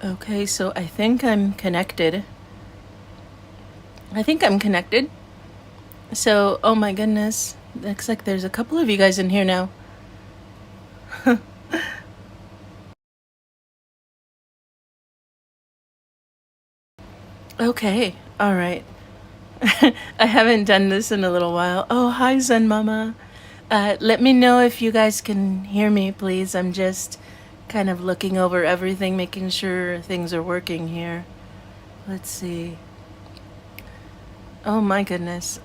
Okay, so I think I'm connected. So, oh my goodness. Looks like there's a couple of you guys in here now. Okay, all right. I haven't done this in a little while. Oh, hi, Zen Mama. Let me know if you guys can hear me, please. I'm just kind of looking over everything, making sure things are working here. Let's see. Oh my goodness.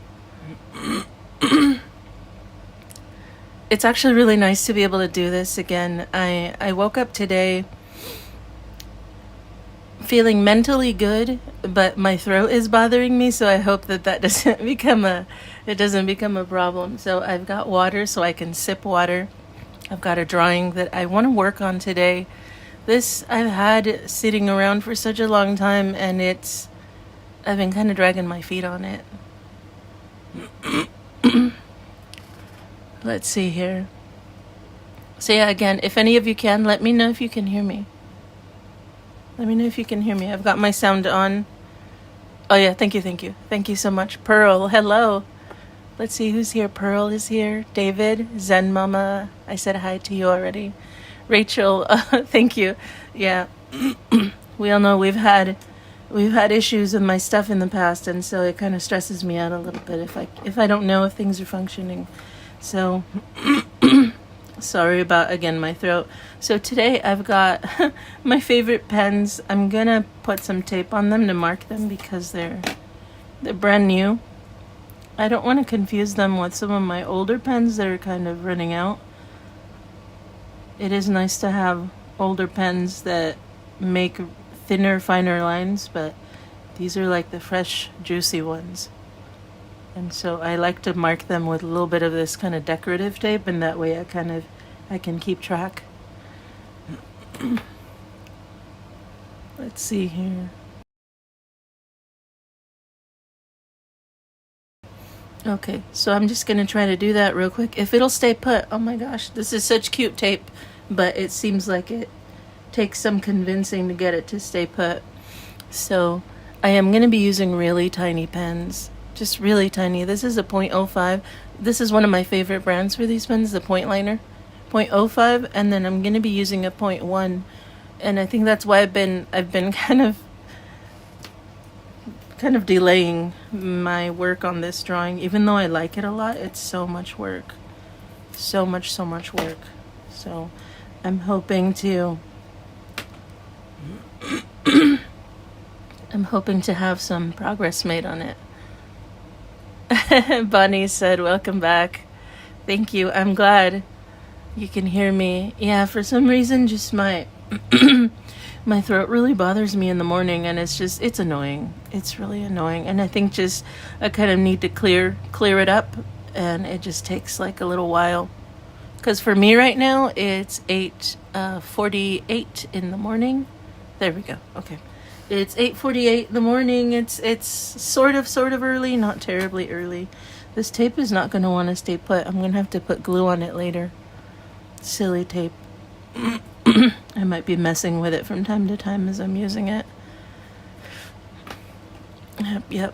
It's actually really nice to be able to do this again. I woke up today feeling mentally good, but my throat is bothering me, so I hope that that doesn't become a problem. So I've got water so I can sip water. I've got a drawing that I want to work on today. This I've had sitting around for such a long time, and I've been kind of dragging my feet on it. Let's see here. So yeah, again, if any of you can, let me know if you can hear me. Let me know if you can hear me. I've got my sound on. Oh yeah, thank you. Thank you so much. Pearl, hello. Let's see who's here. Pearl is here. David, Zen Mama. I said hi to you already. Rachel, thank you. Yeah. We all know we've had issues with my stuff in the past, and so it kind of stresses me out a little bit if I don't know if things are functioning. So sorry about, again, my throat. So today I've got my favorite pens. I'm gonna put some tape on them to mark them because they're brand new. I don't want to confuse them with some of my older pens that are kind of running out. It is nice to have older pens that make thinner, finer lines, but these are like the fresh, juicy ones. And so I like to mark them with a little bit of this kind of decorative tape, and that way I can keep track. Let's see here. Okay, so I'm just gonna try to do that real quick. If it'll stay put, oh my gosh, this is such cute tape, but it seems like it takes some convincing to get it to stay put. So I am gonna be using really tiny pens. Just really tiny. This is a 0.05. This is one of my favorite brands for these pens, the Point Liner. 0.05, and then I'm going to be using a 0.1. And I think that's why I've been kind of delaying my work on this drawing. Even though I like it a lot, it's so much work. So much work. So I'm hoping to have some progress made on it. Bunny said, welcome back. Thank you. I'm glad you can hear me. Yeah, for some reason, just my my throat really bothers me in the morning, and it's annoying. It's really annoying. And I think just I kind of need to clear it up, and it just takes like a little while. Because for me right now, it's 8:48 in the morning. There we go. Okay. It's 8:48 in the morning. It's sort of early, not terribly early. This tape is not going to want to stay put. I'm going to have to put glue on it later. Silly tape. I might be messing with it from time to time as I'm using it. Yep.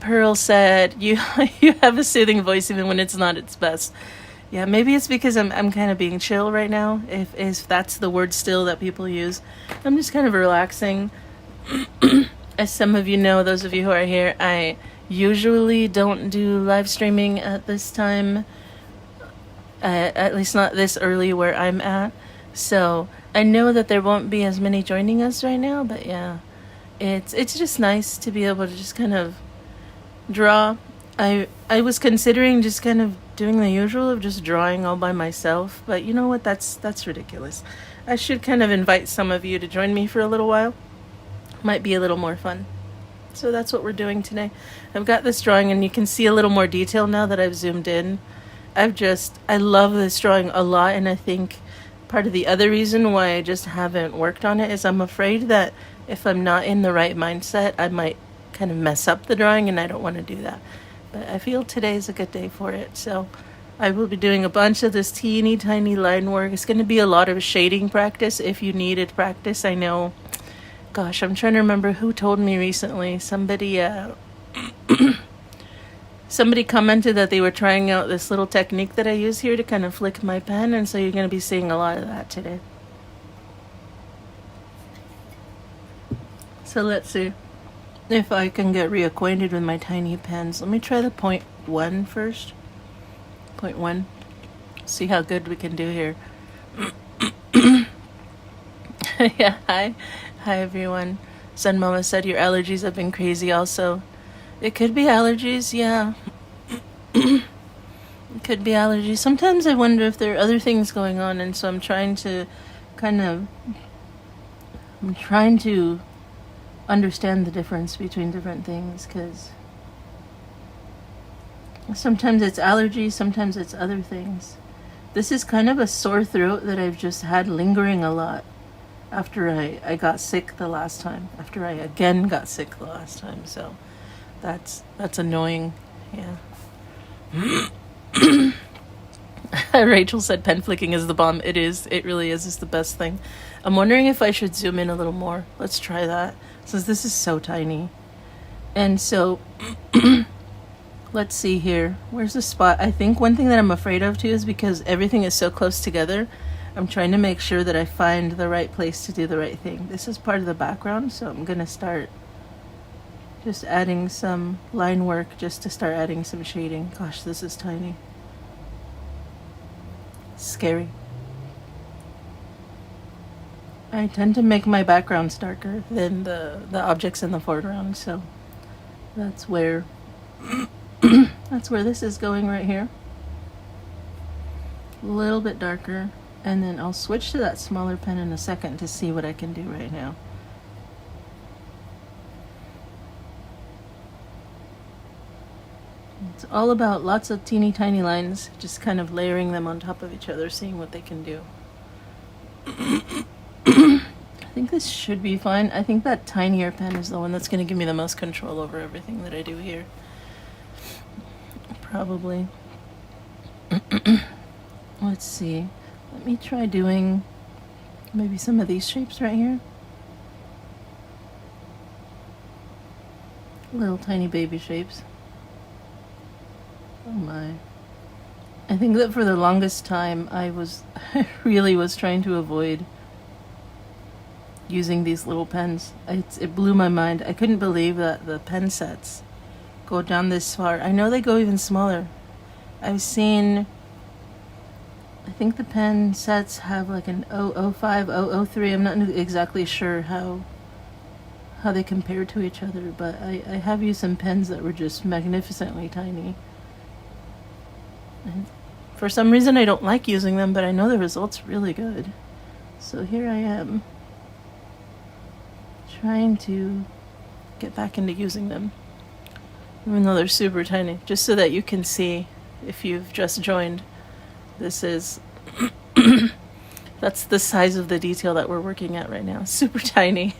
Pearl said, you have a soothing voice even when it's not its best. Yeah, maybe it's because I'm kind of being chill right now, if that's the word still that people use. I'm just kind of relaxing. As some of you know, those of you who are here, I usually don't do live streaming at this time, at least not this early where I'm at. So I know that there won't be as many joining us right now, but yeah, it's just nice to be able to just kind of draw. I was considering just kind of doing the usual of just drawing all by myself, but you know what? That's ridiculous. I should kind of invite some of you to join me for a little while. Might be a little more fun. So that's what we're doing today. I've got this drawing, and you can see a little more detail now that I've zoomed in. I love this drawing a lot, and I think part of the other reason why I just haven't worked on it is I'm afraid that if I'm not in the right mindset, I might kind of mess up the drawing, and I don't want to do that. But I feel today's a good day for it, so I will be doing a bunch of this teeny tiny line work. It's going to be a lot of shading practice if you needed practice. I know. Gosh, I'm trying to remember who told me recently. Somebody commented that they were trying out this little technique that I use here to kind of flick my pen, and so you're going to be seeing a lot of that today. So let's see if I can get reacquainted with my tiny pens. Let me try the 0.1 first. 0.1. See how good we can do here. Yeah, hi everyone. Sun Mama said your allergies have been crazy also. It could be allergies, yeah. It could be allergies. Sometimes I wonder if there are other things going on, and so I'm trying to understand the difference between different things, because sometimes it's allergies, sometimes it's other things. This is kind of a sore throat that I've just had lingering a lot after I got sick the last time. After I again got sick the last time, so that's annoying. Yeah. Rachel said pen flicking is the bomb. It is. It really is. It's the best thing. I'm wondering if I should zoom in a little more. Let's try that, since this is so tiny. And so, let's see here. Where's the spot? I think one thing that I'm afraid of too is because everything is so close together, I'm trying to make sure that I find the right place to do the right thing. This is part of the background, so I'm going to start just adding some line work just to start adding some shading. Gosh, this is tiny. Scary. I tend to make my backgrounds darker than the objects in the foreground, so that's where that's where this is going right here. A little bit darker, and then I'll switch to that smaller pen in a second to see what I can do right now. It's all about lots of teeny tiny lines, just kind of layering them on top of each other, seeing what they can do. I think this should be fine. I think that tinier pen is the one that's going to give me the most control over everything that I do here. Probably. Let's see. Let me try doing maybe some of these shapes right here. Little tiny baby shapes. Oh my. I think that for the longest time I really was trying to avoid using these little pens. It blew my mind. I couldn't believe that the pen sets go down this far. I know they go even smaller. I've seen, I think the pen sets have like an 005, 003. I'm not exactly sure how they compare to each other, but I have used some pens that were just magnificently tiny. And for some reason I don't like using them, but I know the result's really good. So here I am, trying to get back into using them, even though they're super tiny, just so that you can see if you've just joined. This is that's the size of the detail that we're working at right now. Super tiny.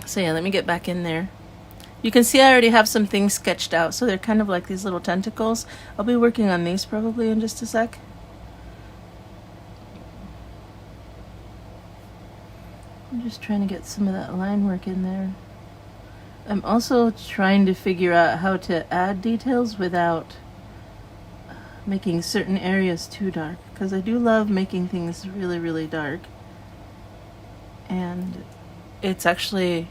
So yeah, let me get back in there. You can see I already have some things sketched out, so they're kind of like these little tentacles. I'll be working on these probably in just a sec. I'm just trying to get some of that line work in there. I'm also trying to figure out how to add details without making certain areas too dark, because I do love making things really, really dark. And it's actually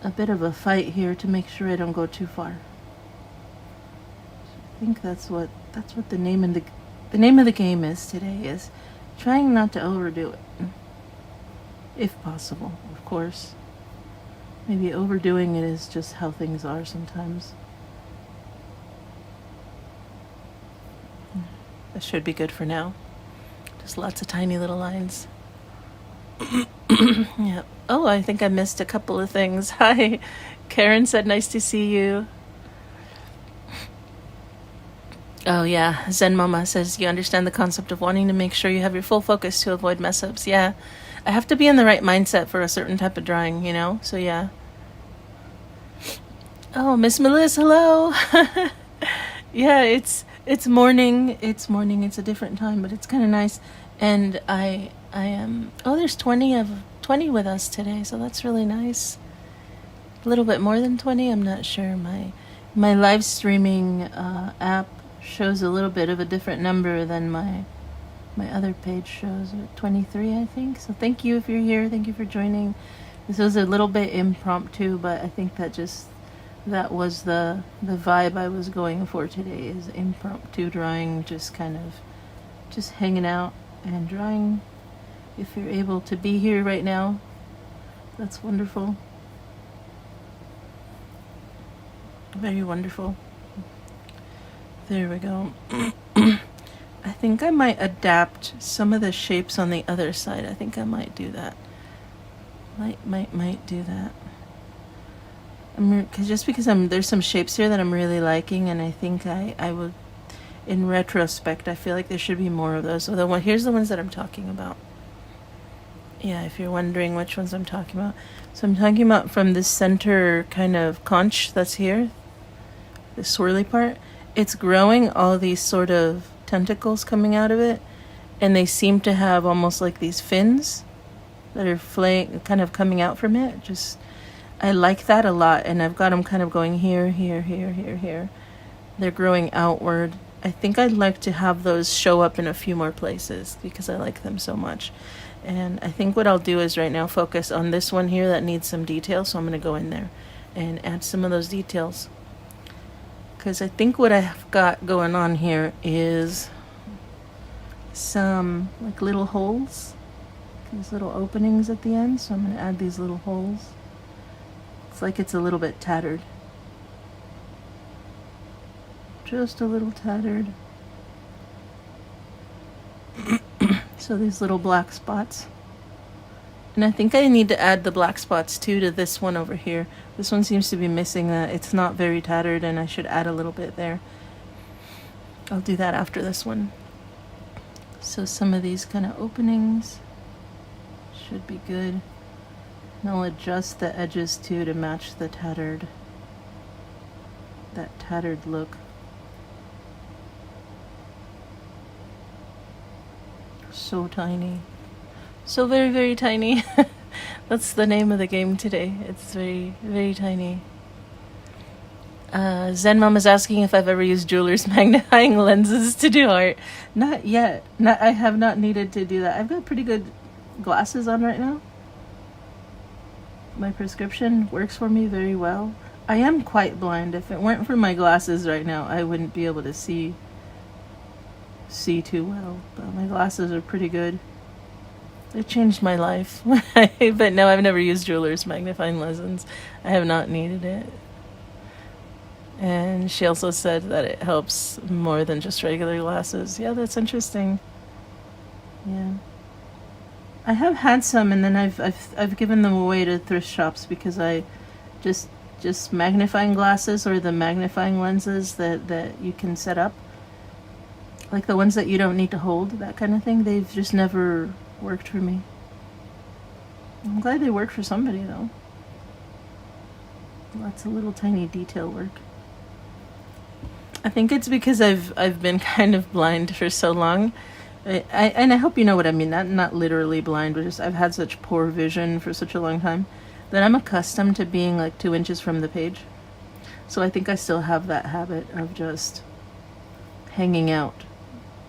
a bit of a fight here to make sure I don't go too far. I think that's what the name of the game is today, is trying not to overdo it. If possible, of course. Maybe overdoing it is just how things are sometimes. This should be good for now. Just lots of tiny little lines. Yeah. Oh, I think I missed a couple of things. Hi. Karen said nice to see you. Oh yeah, Zen Mama says you understand the concept of wanting to make sure you have your full focus to avoid mess-ups. Yeah. I have to be in the right mindset for a certain type of drawing, you know? So yeah. Oh, Miss Melissa, hello. Yeah, it's It's morning. It's morning. It's a different time, but it's kind of nice. And I am. Oh, there's 20 with us today, so that's really nice. A little bit more than 20. I'm not sure. My live streaming app shows a little bit of a different number than my other page shows. 23, I think. So thank you if you're here. Thank you for joining. This was a little bit impromptu, but I think that was the vibe I was going for today, is impromptu drawing, just kind of just hanging out and drawing. If you're able to be here right now, that's wonderful. Very wonderful. There we go. I think I might adapt some of the shapes on the other side. I think I might do that. Might do that. Because there's some shapes here that I'm really liking, and I think I would, in retrospect, I feel like there should be more of those. So here's the ones that I'm talking about. Yeah, if you're wondering which ones I'm talking about. So I'm talking about from this center kind of conch that's here, the swirly part. It's growing all these sort of tentacles coming out of it, and they seem to have almost like these fins that are kind of coming out from it. I like that a lot, and I've got them kind of going here, here, here, here, here. They're growing outward. I think I'd like to have those show up in a few more places because I like them so much. And I think what I'll do is right now focus on this one here that needs some detail, so I'm going to go in there and add some of those details. Because I think what I've got going on here is some like little holes, these little openings at the end, so I'm going to add these little holes. It's like it's a little bit tattered. Just a little tattered. So these little black spots. And I think I need to add the black spots too to this one over here. This one seems to be missing that. It's not very tattered, and I should add a little bit there. I'll do that after this one. So some of these kind of openings should be good. And I'll adjust the edges too to match the tattered look. So tiny. So very, very tiny. That's the name of the game today. It's very, very tiny. Zen Mom is asking if I've ever used jeweler's magnifying lenses to do art. Not yet. I have not needed to do that. I've got pretty good glasses on right now. My prescription works for me very well. I am quite blind. If it weren't for my glasses right now, I wouldn't be able to see too well. But my glasses are pretty good. They changed my life. But no, I've never used jeweler's magnifying lenses. I have not needed it. And she also said that it helps more than just regular glasses. Yeah, that's interesting. Yeah. I have had some, and then I've given them away to thrift shops because I just magnifying glasses, or the magnifying lenses that you can set up, like the ones that you don't need to hold, that kind of thing. They've just never worked for me. I'm glad they work for somebody though. Lots of little tiny detail work. I think it's because I've been kind of blind for so long. And I hope you know what I mean. Not literally blind, but just I've had such poor vision for such a long time that I'm accustomed to being like 2 inches from the page. So I think I still have that habit of just hanging out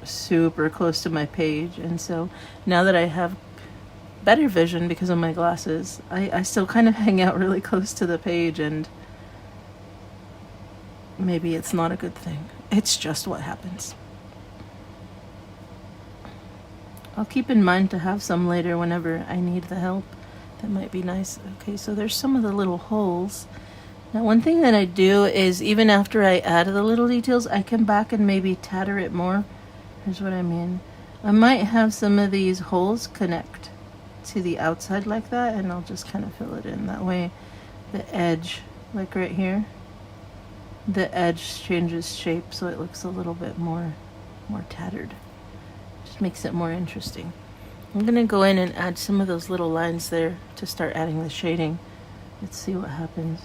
super close to my page. And so now that I have better vision because of my glasses, I still kind of hang out really close to the page, and maybe it's not a good thing. It's just what happens. I'll keep in mind to have some later whenever I need the help. That might be nice. Okay, so there's some of the little holes. Now, one thing that I do is even after I add the little details, I come back and maybe tatter it more. Here's what I mean. I might have some of these holes connect to the outside like that, and I'll just kind of fill it in. That way the edge, like right here, the edge changes shape so it looks a little bit more tattered. Just makes it more interesting. I'm gonna go in and add some of those little lines there to start adding the shading. Let's see what happens.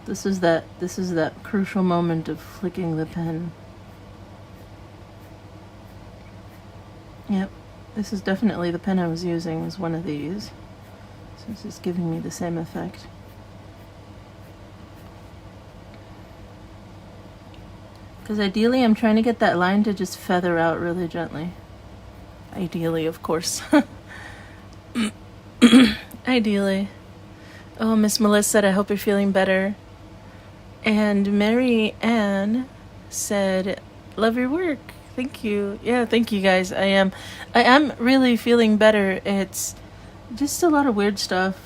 This is that crucial moment of flicking the pen. Yep, this is definitely the pen I was using, is one of these. So this is giving me the same effect. Because ideally I'm trying to get that line to just feather out really gently. Ideally, of course. Ideally. Oh, Miss Melissa said, I hope you're feeling better. And Mary Ann said, love your work. Thank you. Yeah, thank you guys. I am really feeling better. It's just a lot of weird stuff.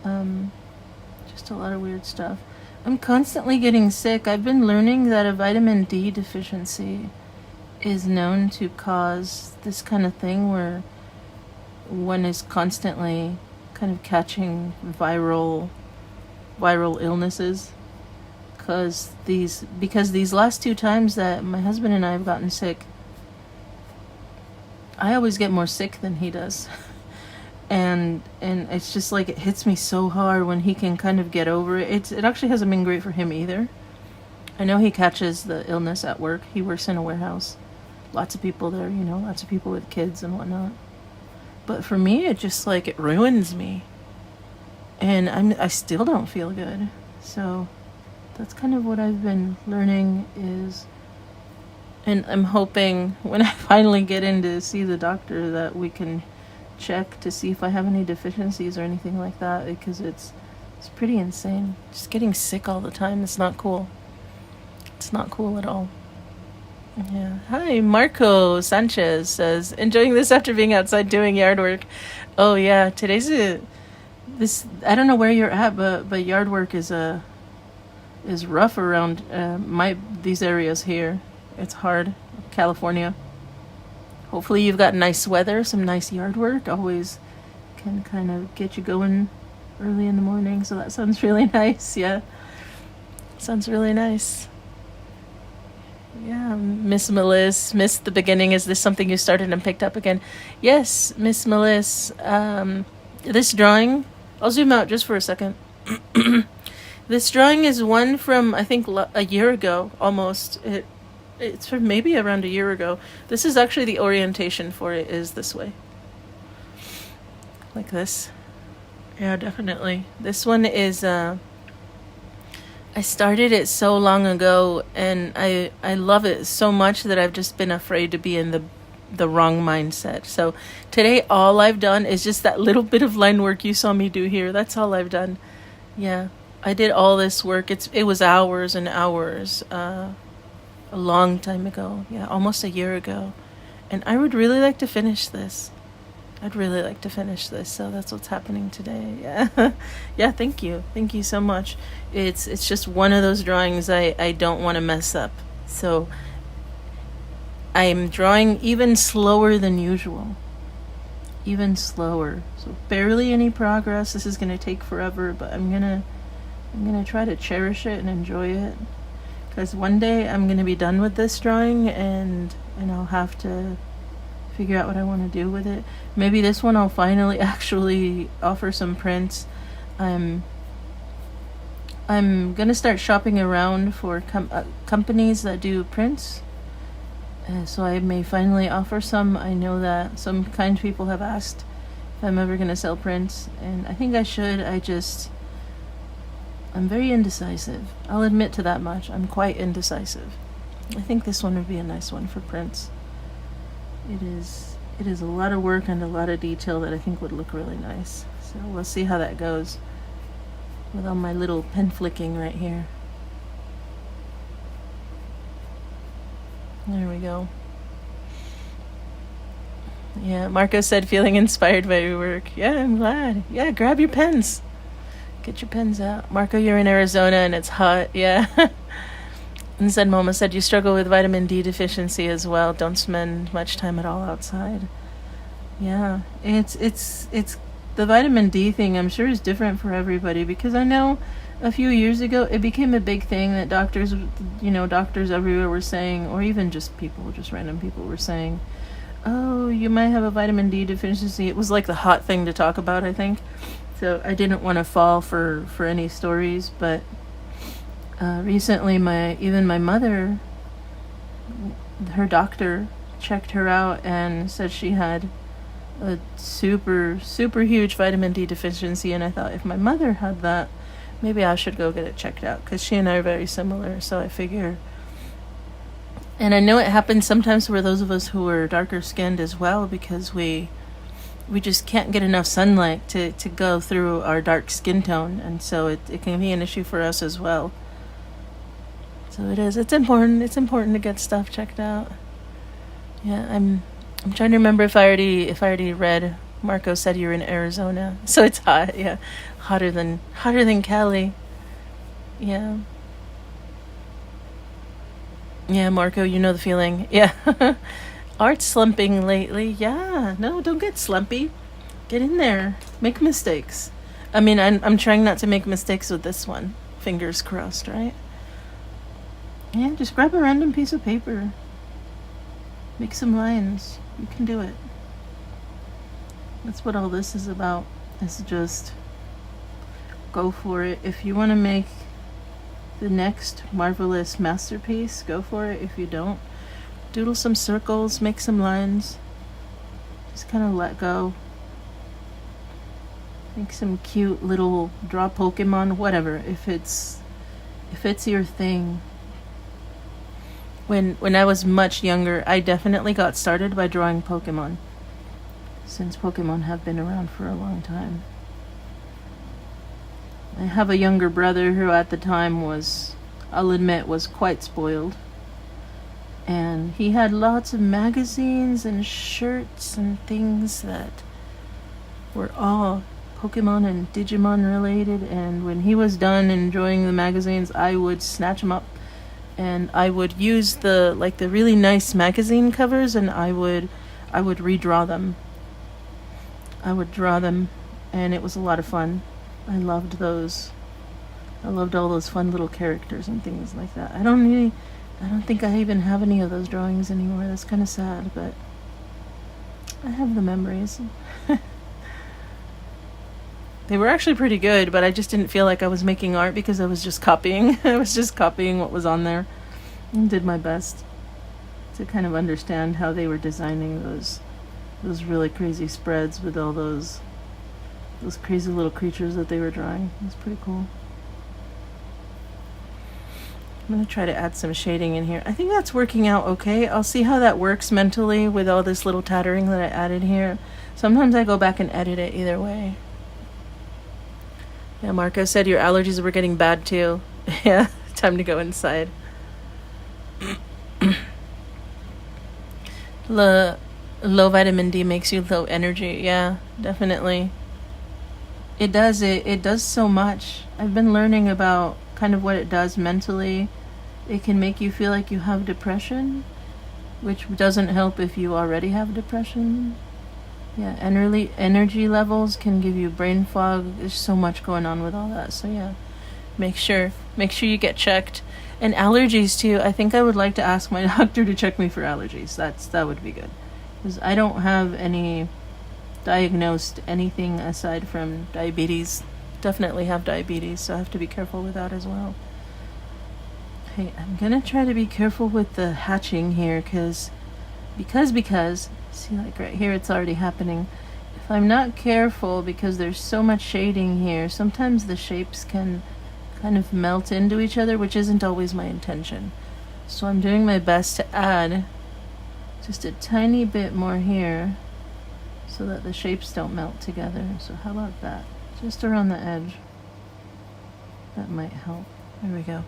Just a lot of weird stuff. I'm constantly getting sick. I've been learning that a vitamin D deficiency is known to cause this kind of thing where one is constantly kind of catching viral illnesses. Because these last 2 times that my husband and I have gotten sick, I always get more sick than he does. And it's just like it hits me so hard when he can kind of get over it. It actually hasn't been great for him either. I know he catches the illness at work. He works in a warehouse. Lots of people there, lots of people with kids and whatnot. But for me, it just like it ruins me. And I still don't feel good. So that's kind of what I've been learning is, and I'm hoping when I finally get in to see the doctor that we can check to see if I have any deficiencies or anything like that, because it's pretty insane. Just getting sick all the time, it's not cool. It's not cool at all. Yeah. Hi, Marco Sanchez says, enjoying this after being outside doing yard work. Oh yeah, today's I don't know where you're at, but yard work is rough around these areas here. It's hard. California. Hopefully you've got nice weather, some nice yard work. Always can kind of get you going early in the morning. So that sounds really nice. Yeah. Sounds really nice. Yeah, Miss Meliss, missed the beginning. Is this something you started and picked up again? Yes, Miss Meliss. This drawing, I'll zoom out just for a second. This drawing is one from, I think, a year ago, almost. It's from maybe around a year ago. This is actually the orientation for it is this way. Like this. Yeah, definitely. This one is, I started it so long ago, and I love it so much that I've just been afraid to be in the wrong mindset. So today all I've done is just that little bit of line work you saw me do here. That's all I've done. Yeah. I did all this work. It was hours and hours, a long time ago. Yeah, almost a year ago. And I would really like to finish this. I'd really like to finish this. So that's what's happening today. Yeah. Yeah, thank you. Thank you so much. It's just one of those drawings I don't want to mess up. So I'm drawing even slower than usual. Even slower. So barely any progress. This is going to take forever, but I'm going to try to cherish it and enjoy it, because one day I'm going to be done with this drawing and I'll have to figure out what I want to do with it. Maybe this one I'll finally actually offer some prints. I'm going to start shopping around for companies that do prints, so I may finally offer some. I know that some kind people have asked if I'm ever going to sell prints, and I think I should. I'm very indecisive. I'll admit to that much. I'm quite indecisive. I think this one would be a nice one for prints. It is a lot of work and a lot of detail that I think would look really nice. So we'll see how that goes with all my little pen flicking right here. There we go. Yeah, Marco said feeling inspired by your work. Yeah, I'm glad. Yeah, grab your pens. Get your pens out. Marco, you're in Arizona and it's hot. Yeah. And Zen Mama said you struggle with vitamin D deficiency as well. Don't spend much time at all outside. Yeah. It's the vitamin D thing, I'm sure, is different for everybody, because I know a few years ago it became a big thing that doctors everywhere were saying, or even just random people were saying, oh, you might have a vitamin D deficiency. It was like the hot thing to talk about, I think. So I didn't want to fall for any stories, but Recently, my mother, her doctor checked her out and said she had a super huge vitamin D deficiency, and I thought if my mother had that, maybe I should go get it checked out, because she and I are very similar. So I figure, and I know it happens sometimes for those of us who are darker skinned as well, because we just can't get enough sunlight to go through our dark skin tone, and so it can be an issue for us as well. So it's important to get stuff checked out. Yeah, I'm trying to remember if I already read. Marco said you're in Arizona, so it's hot. Yeah, hotter than Cali. Yeah. Yeah, Marco, you know the feeling. Yeah. Art slumping lately. Yeah. No, don't get slumpy. Get in there. Make mistakes. I mean, I'm trying not to make mistakes with this one. Fingers crossed, right? Yeah, just grab a random piece of paper. Make some lines. You can do it. That's what all this is about. Is just go for it. If you want to make the next marvelous masterpiece, go for it. If you don't, doodle some circles, make some lines. Just kind of let go. Make some cute little draw Pokemon, whatever. If it's your thing. When I was much younger, I definitely got started by drawing Pokemon, since Pokemon have been around for a long time. I have a younger brother who at the time was, I'll admit, was quite spoiled. And he had lots of magazines and shirts and things that were all Pokemon and Digimon related, and when he was done enjoying the magazines, I would snatch them up and I would use the really nice magazine covers, and I would redraw them. I would draw them, and it was a lot of fun. I loved those. I loved all those fun little characters and things like that. I don't think I even have any of those drawings anymore. That's kind of sad, but I have the memories. They were actually pretty good, but I just didn't feel like I was making art because I was just copying. I was just copying what was on there, and did my best to kind of understand how they were designing those really crazy spreads with all those crazy little creatures that they were drawing. It was pretty cool. I'm going to try to add some shading in here. I think that's working out okay. I'll see how that works mentally with all this little tattering that I added here. Sometimes I go back and edit it either way. Yeah, Marco said your allergies were getting bad too. Yeah, time to go inside. Low vitamin D makes you low energy. Yeah, definitely. It does. It does so much. I've been learning about kind of what it does mentally. It can make you feel like you have depression, which doesn't help if you already have depression. Yeah, energy levels can give you brain fog. There's so much going on with all that. So yeah, make sure you get checked. And allergies too. I think I would like to ask my doctor to check me for allergies. That would be good, because I don't have any diagnosed anything aside from diabetes. Definitely have diabetes, so I have to be careful with that as well. Okay, I'm gonna try to be careful with the hatching here, because see, like right here it's already happening. If I'm not careful, because there's so much shading here, sometimes the shapes can kind of melt into each other, which isn't always my intention. So I'm doing my best to add just a tiny bit more here so that the shapes don't melt together. So how about that? Just around the edge. That might help. There we go.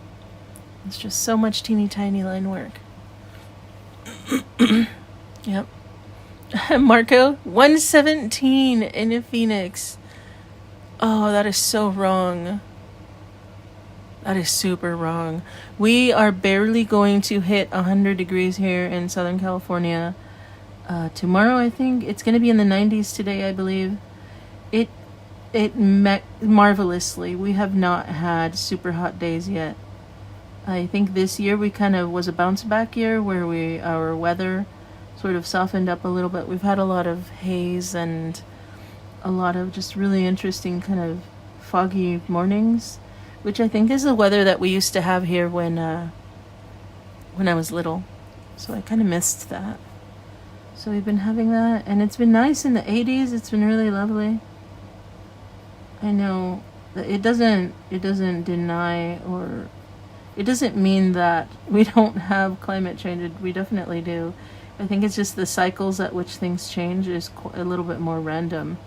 It's just so much teeny tiny line work. Yep. Marco, 117 in a Phoenix. Oh, that is so wrong. That is super wrong. We are barely going to hit 100 degrees here in Southern California. Tomorrow, I think. It's going to be in the 90s today, I believe. It met marvelously. We have not had super hot days yet. I think this year we kind of was a bounce back year where our weather sort of softened up a little bit. We've had a lot of haze and a lot of just really interesting kind of foggy mornings. which I think is the weather that we used to have here when I was little. So I kind of missed that. So we've been having that, and it's been nice in the 80s. It's been really lovely. I know that it doesn't deny, or it doesn't mean that we don't have climate change. We definitely do. I think it's just the cycles at which things change is a little bit more random.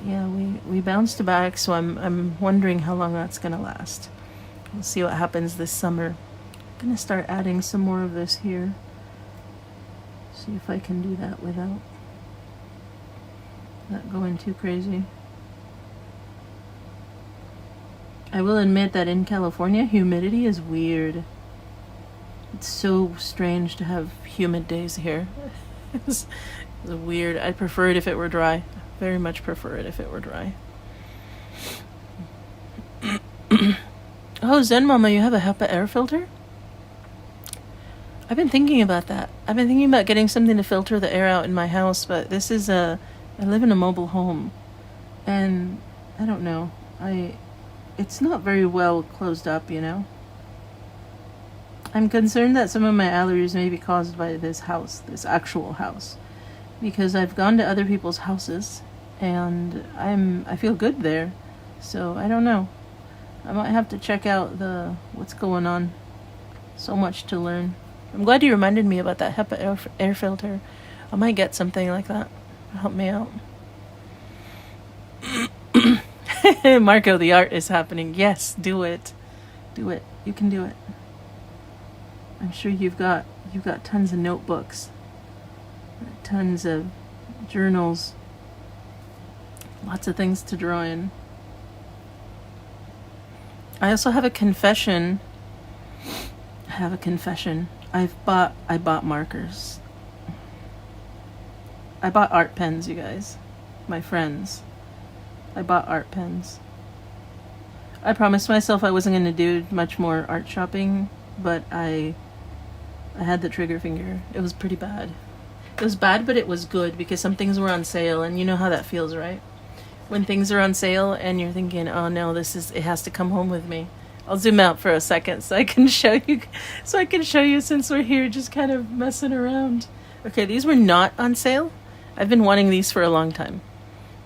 Yeah, we bounced back, so I'm wondering how long that's gonna last. We'll see what happens this summer. I'm gonna start adding some more of this here. See if I can do that without not going too crazy. I will admit that in California, humidity is weird. It's so strange to have humid days here. It's weird. I'd prefer it if it were dry. Very much prefer it if it were dry. Oh, Zen Mama, you have a HEPA air filter? I've been thinking about that. I've been thinking about getting something to filter the air out in my house, but this is I live in a mobile home, and I don't know. It's not very well closed up, you know? I'm concerned that some of my allergies may be caused by this house, this actual house, because I've gone to other people's houses, and I feel good there, so I don't know. I might have to check out what's going on. So much to learn. I'm glad you reminded me about that HEPA air filter. I might get something like that. Help me out. Marco, the art is happening. Yes, do it. Do it. You can do it. I'm sure you've got tons of notebooks. Tons of journals. Lots of things to draw in. I also have a confession. I bought markers. I bought art pens, you guys. My friends. I bought art pens. I promised myself I wasn't going to do much more art shopping, but I had the trigger finger. It was pretty bad. It was bad, but it was good because some things were on sale, and you know how that feels, right? When things are on sale and you're thinking, oh no, it has to come home with me. I'll zoom out for a second so I can show you since we're here just kind of messing around. Okay, these were not on sale. I've been wanting these for a long time.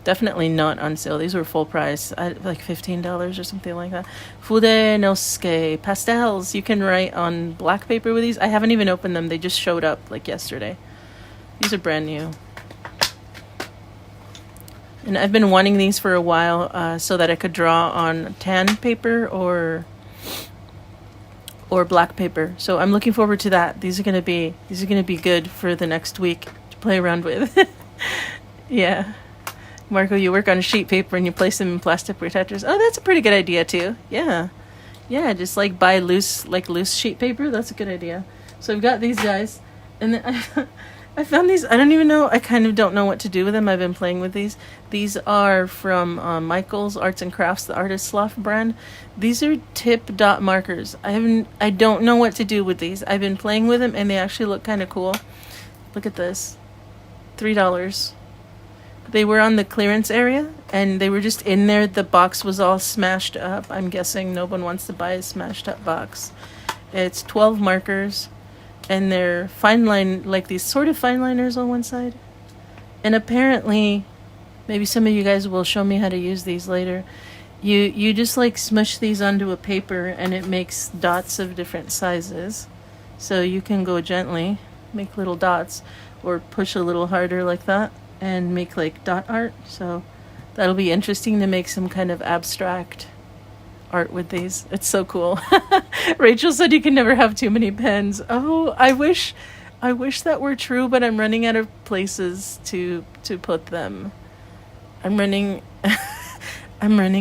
Definitely not on sale. These were full price, like $15 or something like that. Fude Nosuke pastels. You can write on black paper with these. I haven't even opened them. They just showed up like yesterday. These are brand new. And I've been wanting these for a while so that I could draw on tan paper or black paper. So I'm looking forward to that. These are gonna be good for the next week to play around with. Yeah. Marco, you work on sheet paper and you place them in plastic protectors. Oh, that's a pretty good idea too. Yeah. Yeah, just like buy loose sheet paper. That's a good idea. So I've got these guys, and then I found these. I don't even know. I kind of don't know what to do with them. I've been playing with these. These are from Michael's Arts and Crafts, the Artist Loft brand. These are tip dot markers. I don't know what to do with these. I've been playing with them, and they actually look kind of cool. Look at this. $3. They were on the clearance area, and they were just in there. The box was all smashed up. I'm guessing no one wants to buy a smashed up box. It's 12 markers, and they're fine line, like these sort of fine liners on one side. And apparently, maybe some of you guys will show me how to use these later. You just like smush these onto a paper, and it makes dots of different sizes. So you can go gently, make little dots, or push a little harder like that, and make like dot art. So that'll be interesting to make some kind of abstract art with these. It's so cool. Rachel said you can never have too many pens. Oh, I wish that were true, but I'm running out of places to put them. I'm running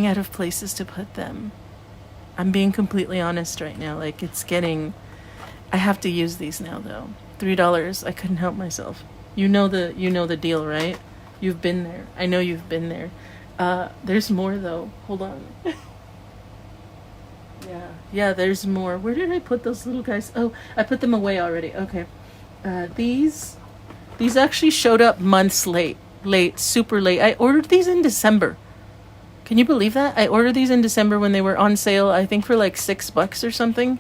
out of places to put them. I'm being completely honest right now. Like, I have to use these now though. $3. I couldn't help myself. You know the deal, right? You've been there. I know you've been there. There's more though. Hold on. Yeah, there's more. Where did I put those little guys? Oh, I put them away already. Okay. These actually showed up months late, super late. I ordered these in December. Can you believe that? I ordered these in December when they were on sale, I think for like $6 or something.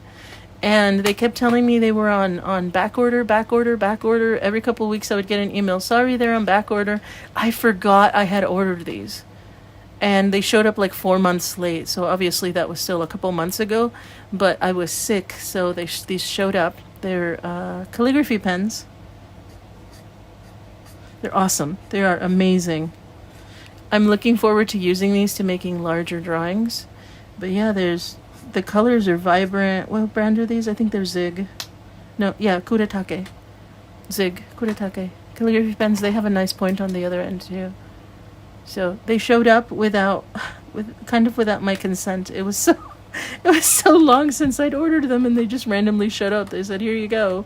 And they kept telling me they were on back order, back order, back order. Every couple of weeks I would get an email, sorry, they're on back order. I forgot I had ordered these. And they showed up like 4 months late. So obviously that was still a couple months ago. But I was sick, so these showed up. They're calligraphy pens. They're awesome. They are amazing. I'm looking forward to using these to making larger drawings. But yeah, the colors are vibrant. What brand are these? I think they're Zig. No, yeah, Kuretake. Zig, Kuretake. Calligraphy pens, they have a nice point on the other end too. So they showed up without my consent. It was so long since I'd ordered them, and they just randomly showed up. They said, here you go.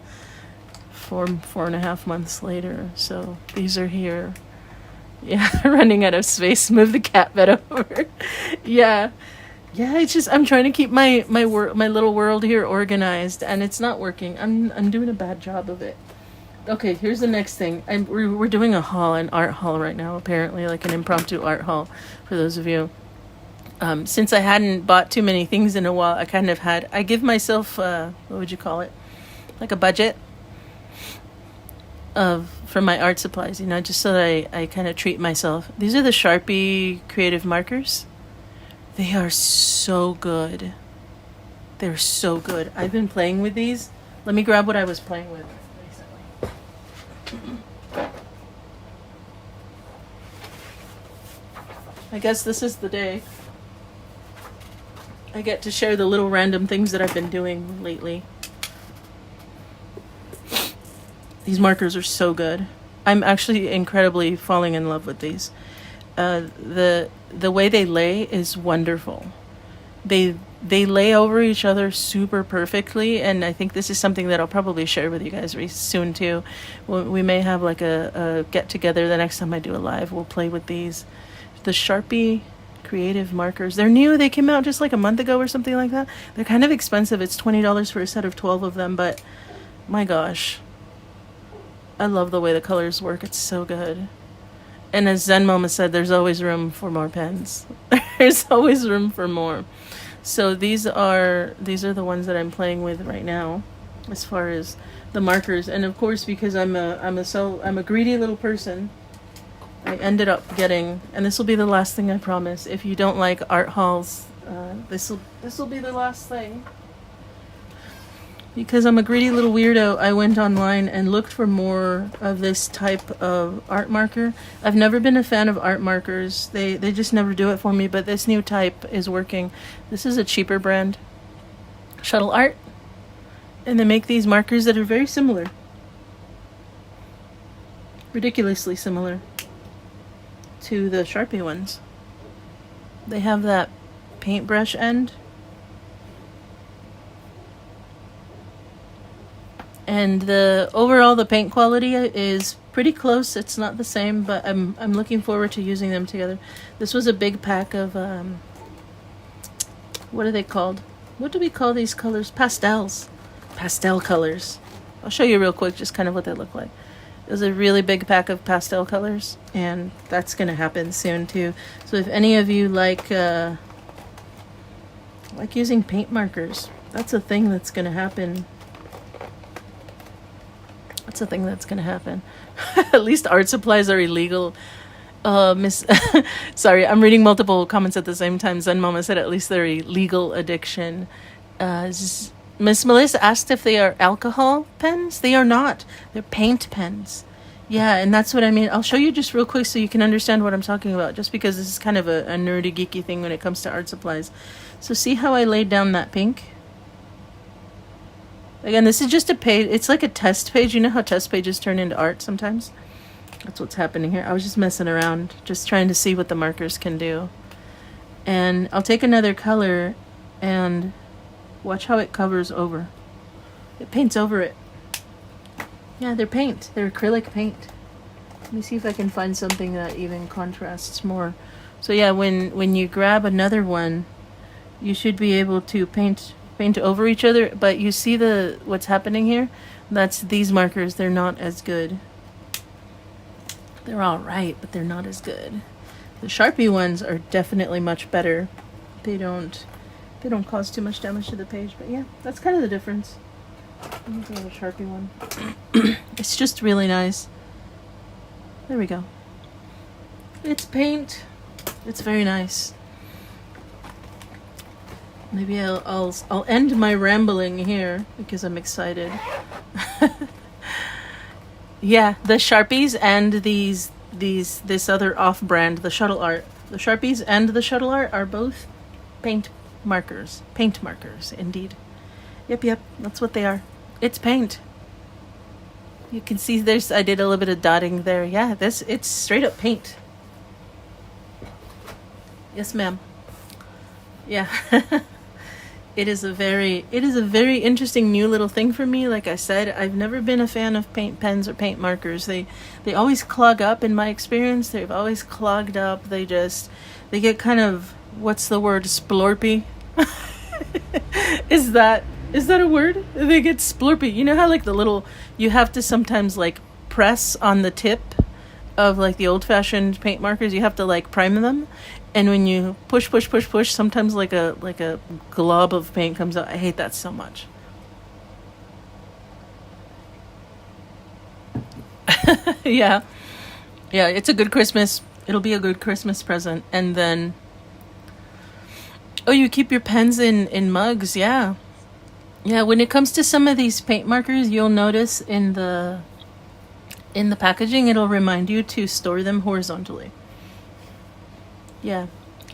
4.5 months later. So these are here. Yeah, running out of space. Move the cat bed over. Yeah. Yeah, it's just I'm trying to keep my little world here organized, and it's not working. I'm doing a bad job of it. Okay, here's the next thing. We're doing a haul, an art haul right now, apparently, like an impromptu art haul for those of you. Since I hadn't bought too many things in a while, I give myself, what would you call it? Like a budget for my art supplies, just so that I kind of treat myself. These are the Sharpie creative markers. They are so good. They're so good. I've been playing with these. Let me grab what I was playing with recently. I guess this is the day I get to share the little random things that I've been doing lately. These markers are so good. I'm actually incredibly falling in love with these. The way they lay is wonderful. They lay over each other super perfectly, and I think this is something that I'll probably share with you guys very soon too. We may have like a get together the next time I do a live. We'll play with these. The Sharpie creative markers. They're new. They came out just like a month ago or something like that. They're kind of expensive. It's $20 for a set of 12 of them, but my gosh. I love the way the colors work. It's so good. And as Zen Mama said, there's always room for more pens. There's always room for more. So these are the ones that I'm playing with right now, as far as the markers. And of course, because I'm a greedy little person, I ended up getting, and this will be the last thing I promise. If you don't like art hauls, this will be the last thing. Because I'm a greedy little weirdo, I went online and looked for more of this type of art marker. I've never been a fan of art markers. They just never do it for me, but this new type is working. This is a cheaper brand, Shuttle Art. And they make these markers that are very similar. Ridiculously similar to the Sharpie ones. They have that paintbrush end. And the paint quality is pretty close. It's not the same, but I'm looking forward to using them together. This was a big pack of what are they called? What do we call these colors? Pastels. Pastel colors. I'll show you real quick just kind of what they look like. It was a really big pack of pastel colors, and that's going to happen soon too. So if any of you like using paint markers, that's a thing that's going to happen. That's a thing that's going to happen. At least art supplies are illegal. Sorry, I'm reading multiple comments at the same time. Zen Mama said at least they're a legal addiction. Miss Melissa asked if they are alcohol pens. They are not. They're paint pens. Yeah, and that's what I mean. I'll show you just real quick so you can understand what I'm talking about, just because this is kind of a nerdy, geeky thing when it comes to art supplies. So see how I laid down that pink? Again, this is just a page. It's like a test page. You know how test pages turn into art sometimes? That's what's happening here. I was just messing around, just trying to see what the markers can do. And I'll take another color and watch how it covers over. It paints over it. Yeah, they're paint. They're acrylic paint. Let me see if I can find something that even contrasts more. So yeah, when you grab another one, you should be able to paint over each other, but you see what's happening here? That's these markers. They're not as good. They're all right, but they're not as good. The Sharpie ones are definitely much better. They don't cause too much damage to the page, but yeah, that's kind of the difference. I'm using a Sharpie one. It's just really nice. There we go. It's paint. It's very nice. Maybe I'll end my rambling here because I'm excited. Yeah, the Sharpies and this other off-brand, the Shuttle Art. The Sharpies and the Shuttle Art are both paint markers. Paint markers, indeed. Yep, that's what they are. It's paint. You can see I did a little bit of dotting there. Yeah, it's straight up paint. Yes, ma'am. Yeah. It is a very interesting new little thing for me. Like I said, I've never been a fan of paint pens or paint markers. They always clog up in my experience. They've always clogged up. They get kind of, what's the word, splorpy? Is that a word? They get splorpy. You know how like you have to sometimes like press on the tip of like the old-fashioned paint markers, you have to like prime them, and when you push, sometimes like a glob of paint comes out. I hate that so much. Yeah, it's a good Christmas. It'll be a good Christmas present. And then, oh, you keep your pens in mugs. Yeah, when it comes to some of these paint markers, you'll notice in the packaging, it'll remind you to store them horizontally. Yeah,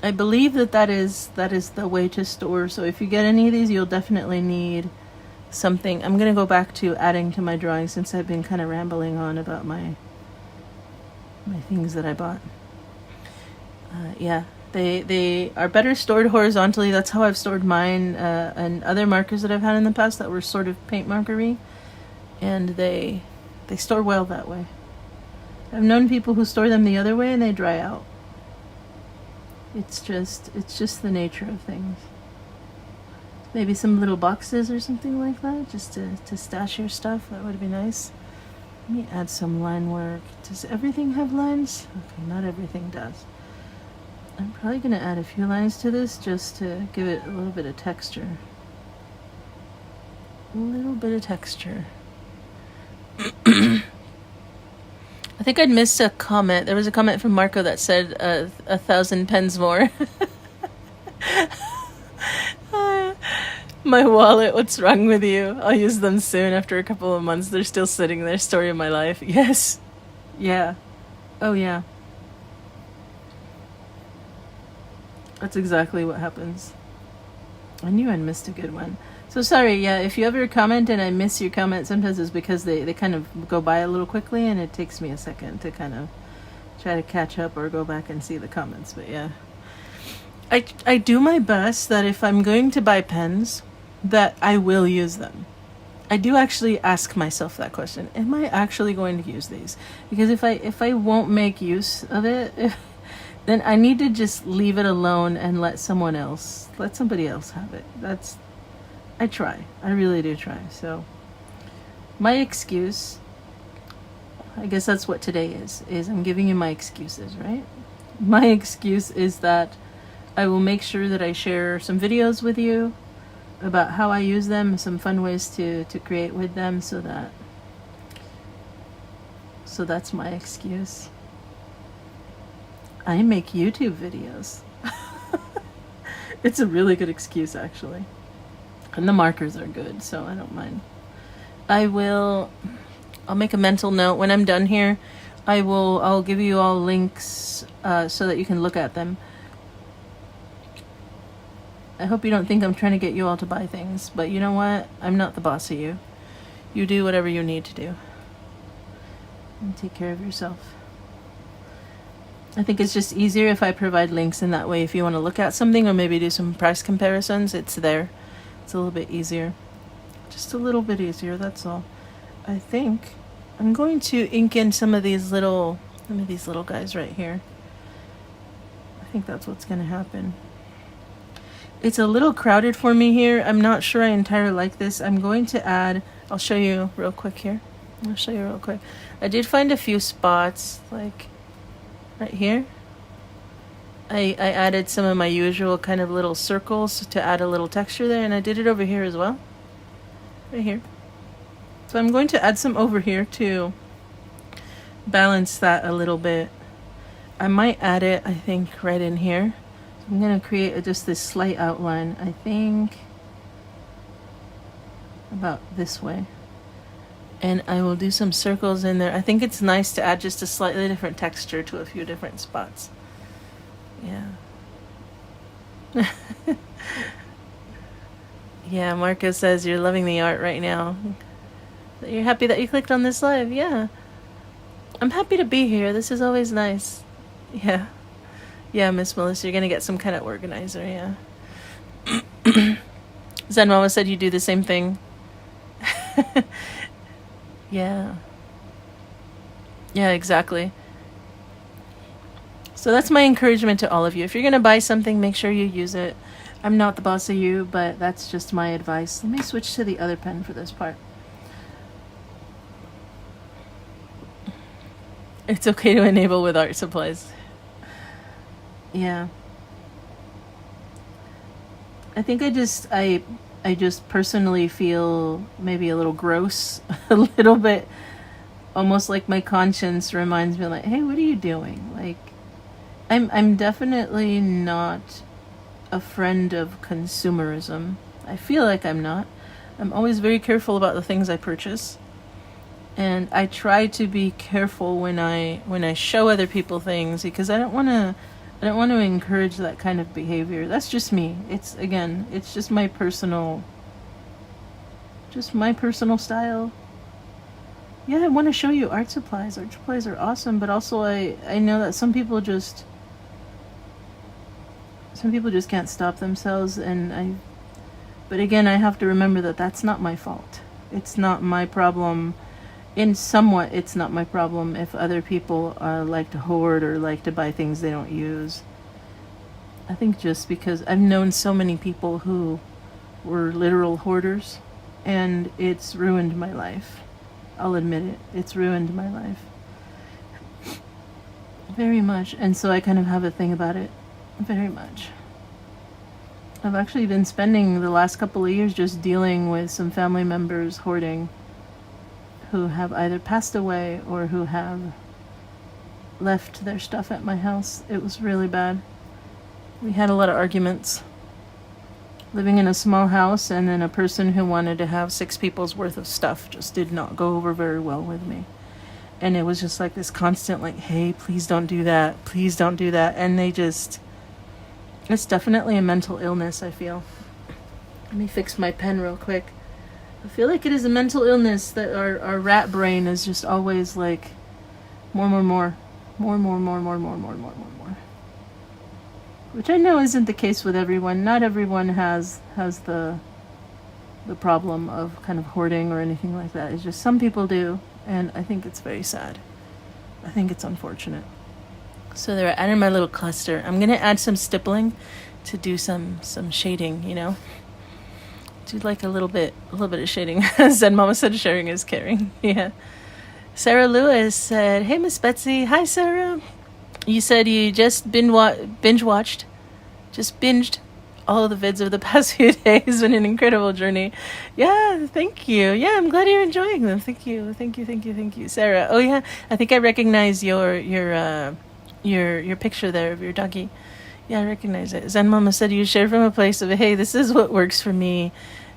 I believe that is the way to store. So if you get any of these, you'll definitely need something. I'm gonna go back to adding to my drawing since I've been kind of rambling on about my things that I bought. Yeah, they are better stored horizontally. That's how I've stored mine and other markers that I've had in the past that were sort of paint markery, and they store well that way. I've known people who store them the other way and they dry out. It's just the nature of things. Maybe some little boxes or something like that, just to stash your stuff. That would be nice. Let me add some line work. Does everything have lines? Okay, not everything does. I'm probably going to add a few lines to this just to give it a little bit of texture. A little bit of texture. I think I'd missed a comment. There was a comment from Marco that said 1,000 pens more. My wallet, what's wrong with you? I'll use them soon after a couple of months. They're still sitting there. Story of my life. Yes. Yeah. Oh, yeah. That's exactly what happens. I knew I'd missed a good one. So sorry, yeah, if you ever comment and I miss your comment, sometimes it's because they kind of go by a little quickly and it takes me a second to kind of try to catch up or go back and see the comments. But yeah, I do my best that if I'm going to buy pens, that I will use them. I do actually ask myself that question. Am I actually going to use these? Because if I won't make use of it, then I need to just leave it alone and let somebody else have it. I try. I really do try. So my excuse, I guess that's what today is I'm giving you my excuses, right? My excuse is that I will make sure that I share some videos with you about how I use them, some fun ways to create with them, so that's my excuse. I make YouTube videos. It's a really good excuse, actually. And the markers are good, so I don't mind. I'll make a mental note when I'm done here. I'll give you all links so that you can look at them. I hope you don't think I'm trying to get you all to buy things, but you know what? I'm not the boss of you. You do whatever you need to do. And take care of yourself. I think it's just easier if I provide links in that way. If you want to look at something or maybe do some price comparisons, it's there. It's a little bit easier. Just a little bit easier, that's all. I think I'm going to ink in some of these little guys right here. I think that's what's going to happen. It's a little crowded for me here. I'm not sure I entirely like this. I'm going to add, I'll show you real quick here. I did find a few spots, like right here. I added some of my usual kind of little circles to add a little texture there, and I did it over here as well. Right here. So I'm going to add some over here to balance that a little bit. I might add it, I think, right in here. So I'm going to create just this slight outline, I think, about this way. And I will do some circles in there. I think it's nice to add just a slightly different texture to a few different spots. Yeah. Yeah, Marcus says you're loving the art right now. You're happy that you clicked on this live. Yeah. I'm happy to be here. This is always nice. Yeah. Yeah, Miss Melissa, you're going to get some kind of organizer, yeah. Zen Mama said you do the same thing. Yeah. Yeah, exactly. So that's my encouragement to all of you. If you're going to buy something, make sure you use it. I'm not the boss of you, but that's just my advice. Let me switch to the other pen for this part. It's okay to enable with art supplies. Yeah. I think I just personally feel maybe a little gross, a little bit, almost like my conscience reminds me like, hey, what are you doing? Like, I'm definitely not a friend of consumerism. I feel like I'm not. I'm always very careful about the things I purchase. And I try to be careful when I show other people things, because I don't want to encourage that kind of behavior. That's just me. It's just my personal style. Yeah, I want to show you art supplies. Art supplies are awesome, but also I know that some people just can't stop themselves, but again, I have to remember that that's not my fault. It's not my problem. It's not my problem if other people like to hoard or like to buy things they don't use. I think just because I've known so many people who were literal hoarders, and it's ruined my life. I'll admit it. It's ruined my life. Very much. And so I kind of have a thing about it. Very much. I've actually been spending the last couple of years just dealing with some family members hoarding, who have either passed away or who have left their stuff at my house. It was really bad. We had a lot of arguments. Living in a small house, and then a person who wanted to have 6 people's worth of stuff just did not go over very well with me. And it was just like this constant like, hey, please don't do that. Please don't do that. And it's definitely a mental illness, I feel. Let me fix my pen real quick. I feel like it is a mental illness that our rat brain is just always like more. Which I know isn't the case with everyone. Not everyone has the problem of kind of hoarding or anything like that. It's just some people do, and I think it's very sad. I think it's unfortunate. So there, I added my little cluster. I'm gonna add some stippling to do some shading, you know. Do like a little bit of shading. Zen Mama said sharing is caring. Yeah. Sarah Lewis said, hey, Miss Betsy. Hi, Sarah. You said you just binged all of the vids of the past few days. It's been an incredible journey. Yeah, thank you. Yeah, I'm glad you're enjoying them. Thank you, Sarah. Oh yeah, I think I recognize your picture there of your doggy. Yeah, I recognize it. Zen Mama said you share from a place of, hey, this is what works for me,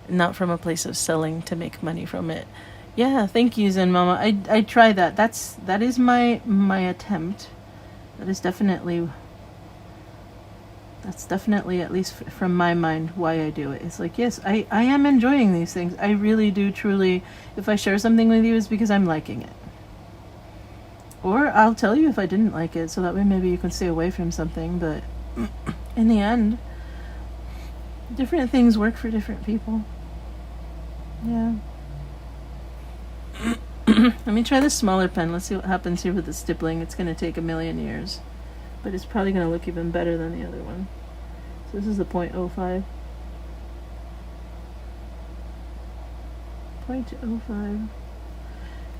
not from a place of selling to make money from it. Yeah, thank you, Zen Mama. I try that. That is my attempt. That's definitely, at least from my mind, why I do it. It's like, yes, I am enjoying these things. I really do, truly. If I share something with you, it's because I'm liking it. Or I'll tell you if I didn't like it, so that way maybe you can stay away from something. But in the end, different things work for different people. Yeah. Let me try the smaller pen. Let's see what happens here with the stippling. It's going to take a million years, but it's probably going to look even better than the other one. So this is the 0.05. 0.05.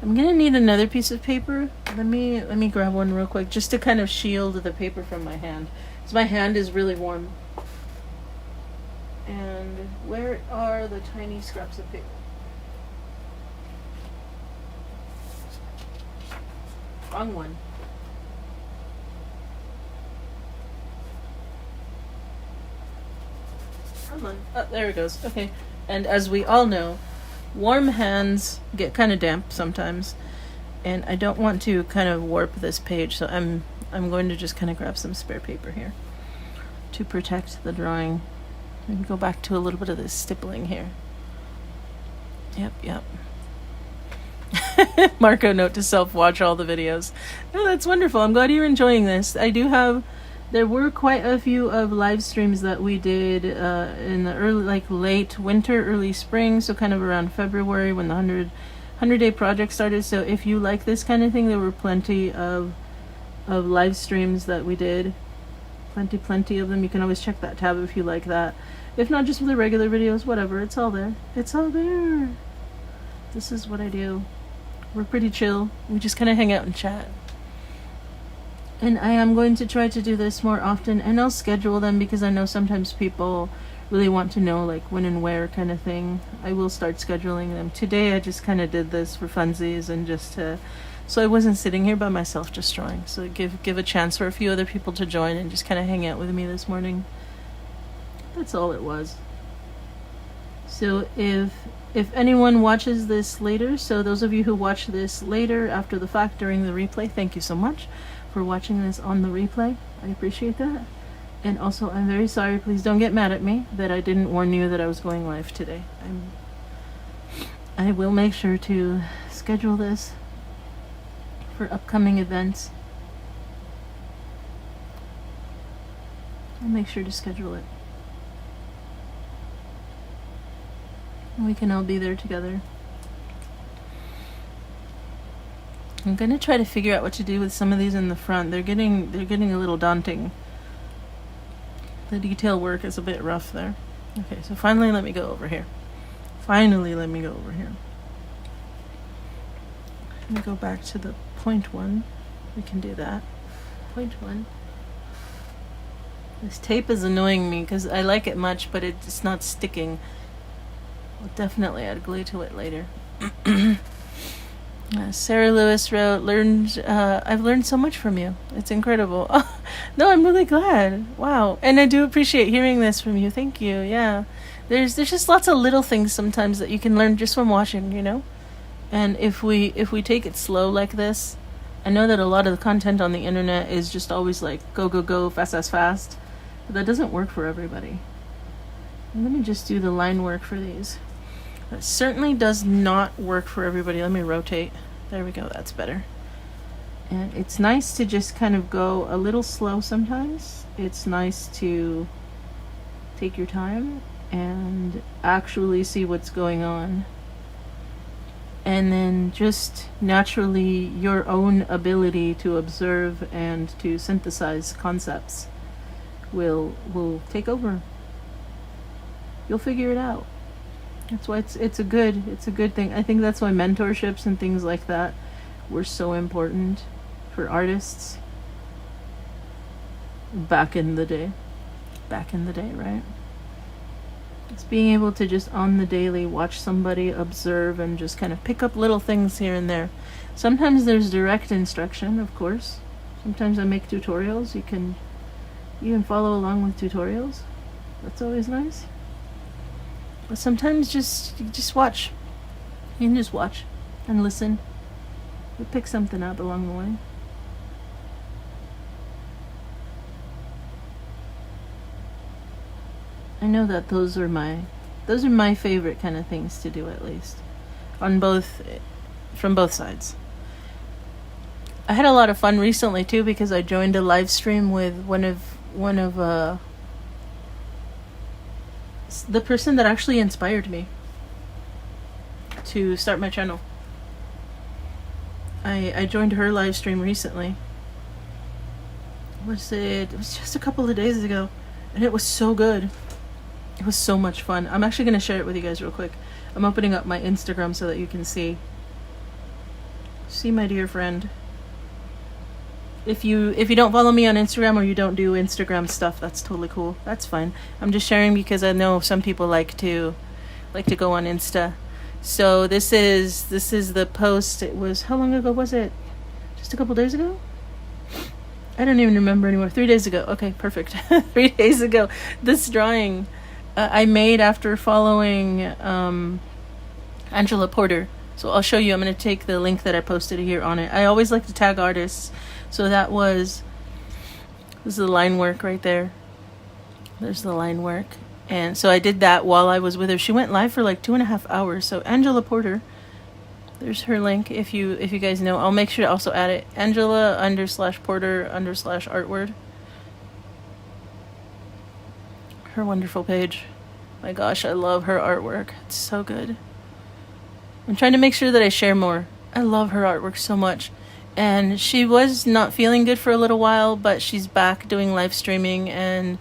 I'm going to need another piece of paper. Let me grab one real quick just to kind of shield the paper from my hand, So my hand is really warm. And where are the tiny scraps of paper? Wrong one. Come on. Oh, there it goes. Okay. And as we all know, warm hands get kind of damp sometimes. And I don't want to kind of warp this page, so I'm going to just kind of grab some spare paper here to protect the drawing. And go back to a little bit of this stippling here. Yep. Marco, note to self, watch all the videos. Oh, that's wonderful. I'm glad you're enjoying this. There were quite a few of live streams that we did in the late winter, early spring, so kind of around February when the 100-day project started. So if you like this kind of thing, there were plenty of live streams that we did. Plenty of them. You can always check that tab if you like that. If not, just with the regular videos, whatever. It's all there. It's all there. This is what I do. We're pretty chill. We just kind of hang out and chat. And I am going to try to do this more often, and I'll schedule them because I know sometimes people really want to know like when and where kind of thing. I will start scheduling them. Today I just kind of did this for funsies and just to, so I wasn't sitting here by myself just drawing. So give a chance for a few other people to join and just kind of hang out with me this morning. That's all it was. So if anyone watches this later, so those of you who watch this later after the fact during the replay, thank you so much for watching this on the replay. I appreciate that. And also, I'm very sorry, please don't get mad at me that I didn't warn you that I was going live today. I will make sure to schedule this for upcoming events. I'll make sure to schedule it. We can all be there together. I'm gonna try to figure out what to do with some of these in the front. They're getting a little daunting. The detail work is a bit rough there. Okay, so finally let me go over here. Let me go back to the point one. We can do that. Point one. This tape is annoying me because I like it much, but it's not sticking. I'll definitely add glue to it later. Sarah Lewis wrote, I've learned so much from you. It's incredible. Oh, no, I'm really glad. Wow. And I do appreciate hearing this from you. Thank you. Yeah. There's just lots of little things sometimes that you can learn just from watching, you know? And if we take it slow like this, I know that a lot of the content on the internet is just always like go, fast. But that doesn't work for everybody. Let me just do the line work for these. That certainly does not work for everybody. Let me rotate. There we go. That's better. And it's nice to just kind of go a little slow sometimes. It's nice to take your time and actually see what's going on. And then just naturally your own ability to observe and to synthesize concepts will take over. You'll figure it out. That's why it's a good thing. I think that's why mentorships and things like that were so important for artists back in the day, right? It's being able to just on the daily watch somebody, observe, and just kind of pick up little things here and there. Sometimes there's direct instruction, of course. Sometimes I make tutorials. You can follow along with tutorials. That's always nice. But sometimes just watch. You can just watch and listen. You'll pick something up along the way. I know that those are my favorite kind of things to do, at least from both sides. I had a lot of fun recently too because I joined a live stream with one of the person that actually inspired me to start my channel. I joined her live stream recently. It was just a couple of days ago, and it was so good. It was so much fun. I'm actually going to share it with you guys real quick. I'm opening up my Instagram so that you can see my dear friend. if you don't follow me on Instagram or you don't do Instagram stuff, that's totally cool. That's fine. I'm just sharing because I know some people like to go on Insta. So this is the post. It was, how long ago was it? Just a couple days ago? I don't even remember anymore. 3 days ago. Okay, perfect. 3 days ago. This drawing I made after following Angela Porter. So I'll show you. I'm going to take the link that I posted here on it. I always like to tag artists. So this is the line work right there. There's the line work. And so I did that while I was with her. She went live for like 2.5 hours. So Angela Porter, there's her link. If you guys know, I'll make sure to also add it. Angela_Porter_artword. Her wonderful page. My gosh, I love her artwork. It's so good. I'm trying to make sure that I share more. I love her artwork so much. And she was not feeling good for a little while, but she's back doing live streaming, and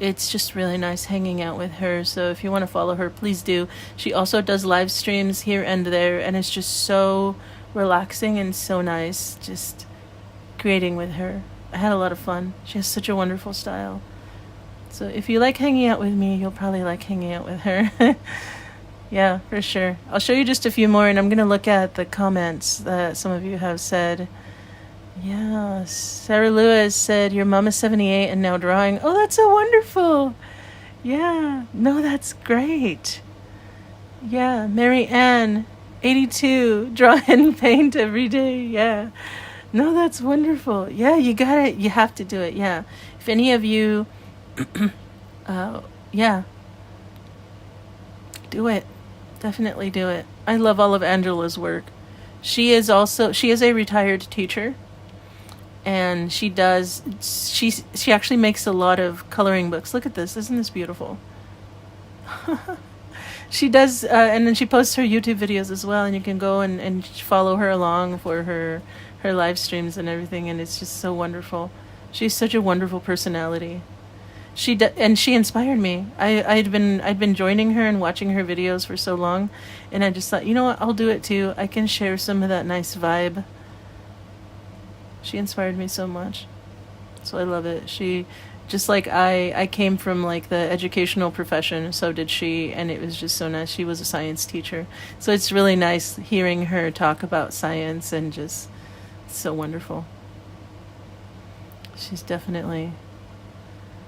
it's just really nice hanging out with her. So if you want to follow her, please do. She also does live streams here and there, and it's just so relaxing and so nice just creating with her. I had a lot of fun. She has such a wonderful style. So if you like hanging out with me, you'll probably like hanging out with her. Yeah, for sure. I'll show you just a few more, and I'm going to look at the comments that some of you have said. Yeah, Sarah Lewis said, your mom is 78 and now drawing. Oh, that's so wonderful. Yeah, no, that's great. Yeah, Mary Ann, 82, draw and paint every day. Yeah, no, that's wonderful. Yeah, you got it. You have to do it. Yeah. If any of you, yeah, do it. Definitely do it. I love all of Angela's work. She is a retired teacher, and she actually makes a lot of coloring books. Look at this. Isn't this beautiful? She does, and then she posts her YouTube videos as well, and you can go and follow her along for her live streams and everything, and it's just so wonderful. She's such a wonderful personality. And she inspired me. I'd been joining her and watching her videos for so long, and I just thought, you know what, I'll do it too. I can share some of that nice vibe. She inspired me so much. So I love it. She, just like I came from like the educational profession, so did she, and it was just so nice. She was a science teacher. So it's really nice hearing her talk about science, and just so wonderful. She's definitely...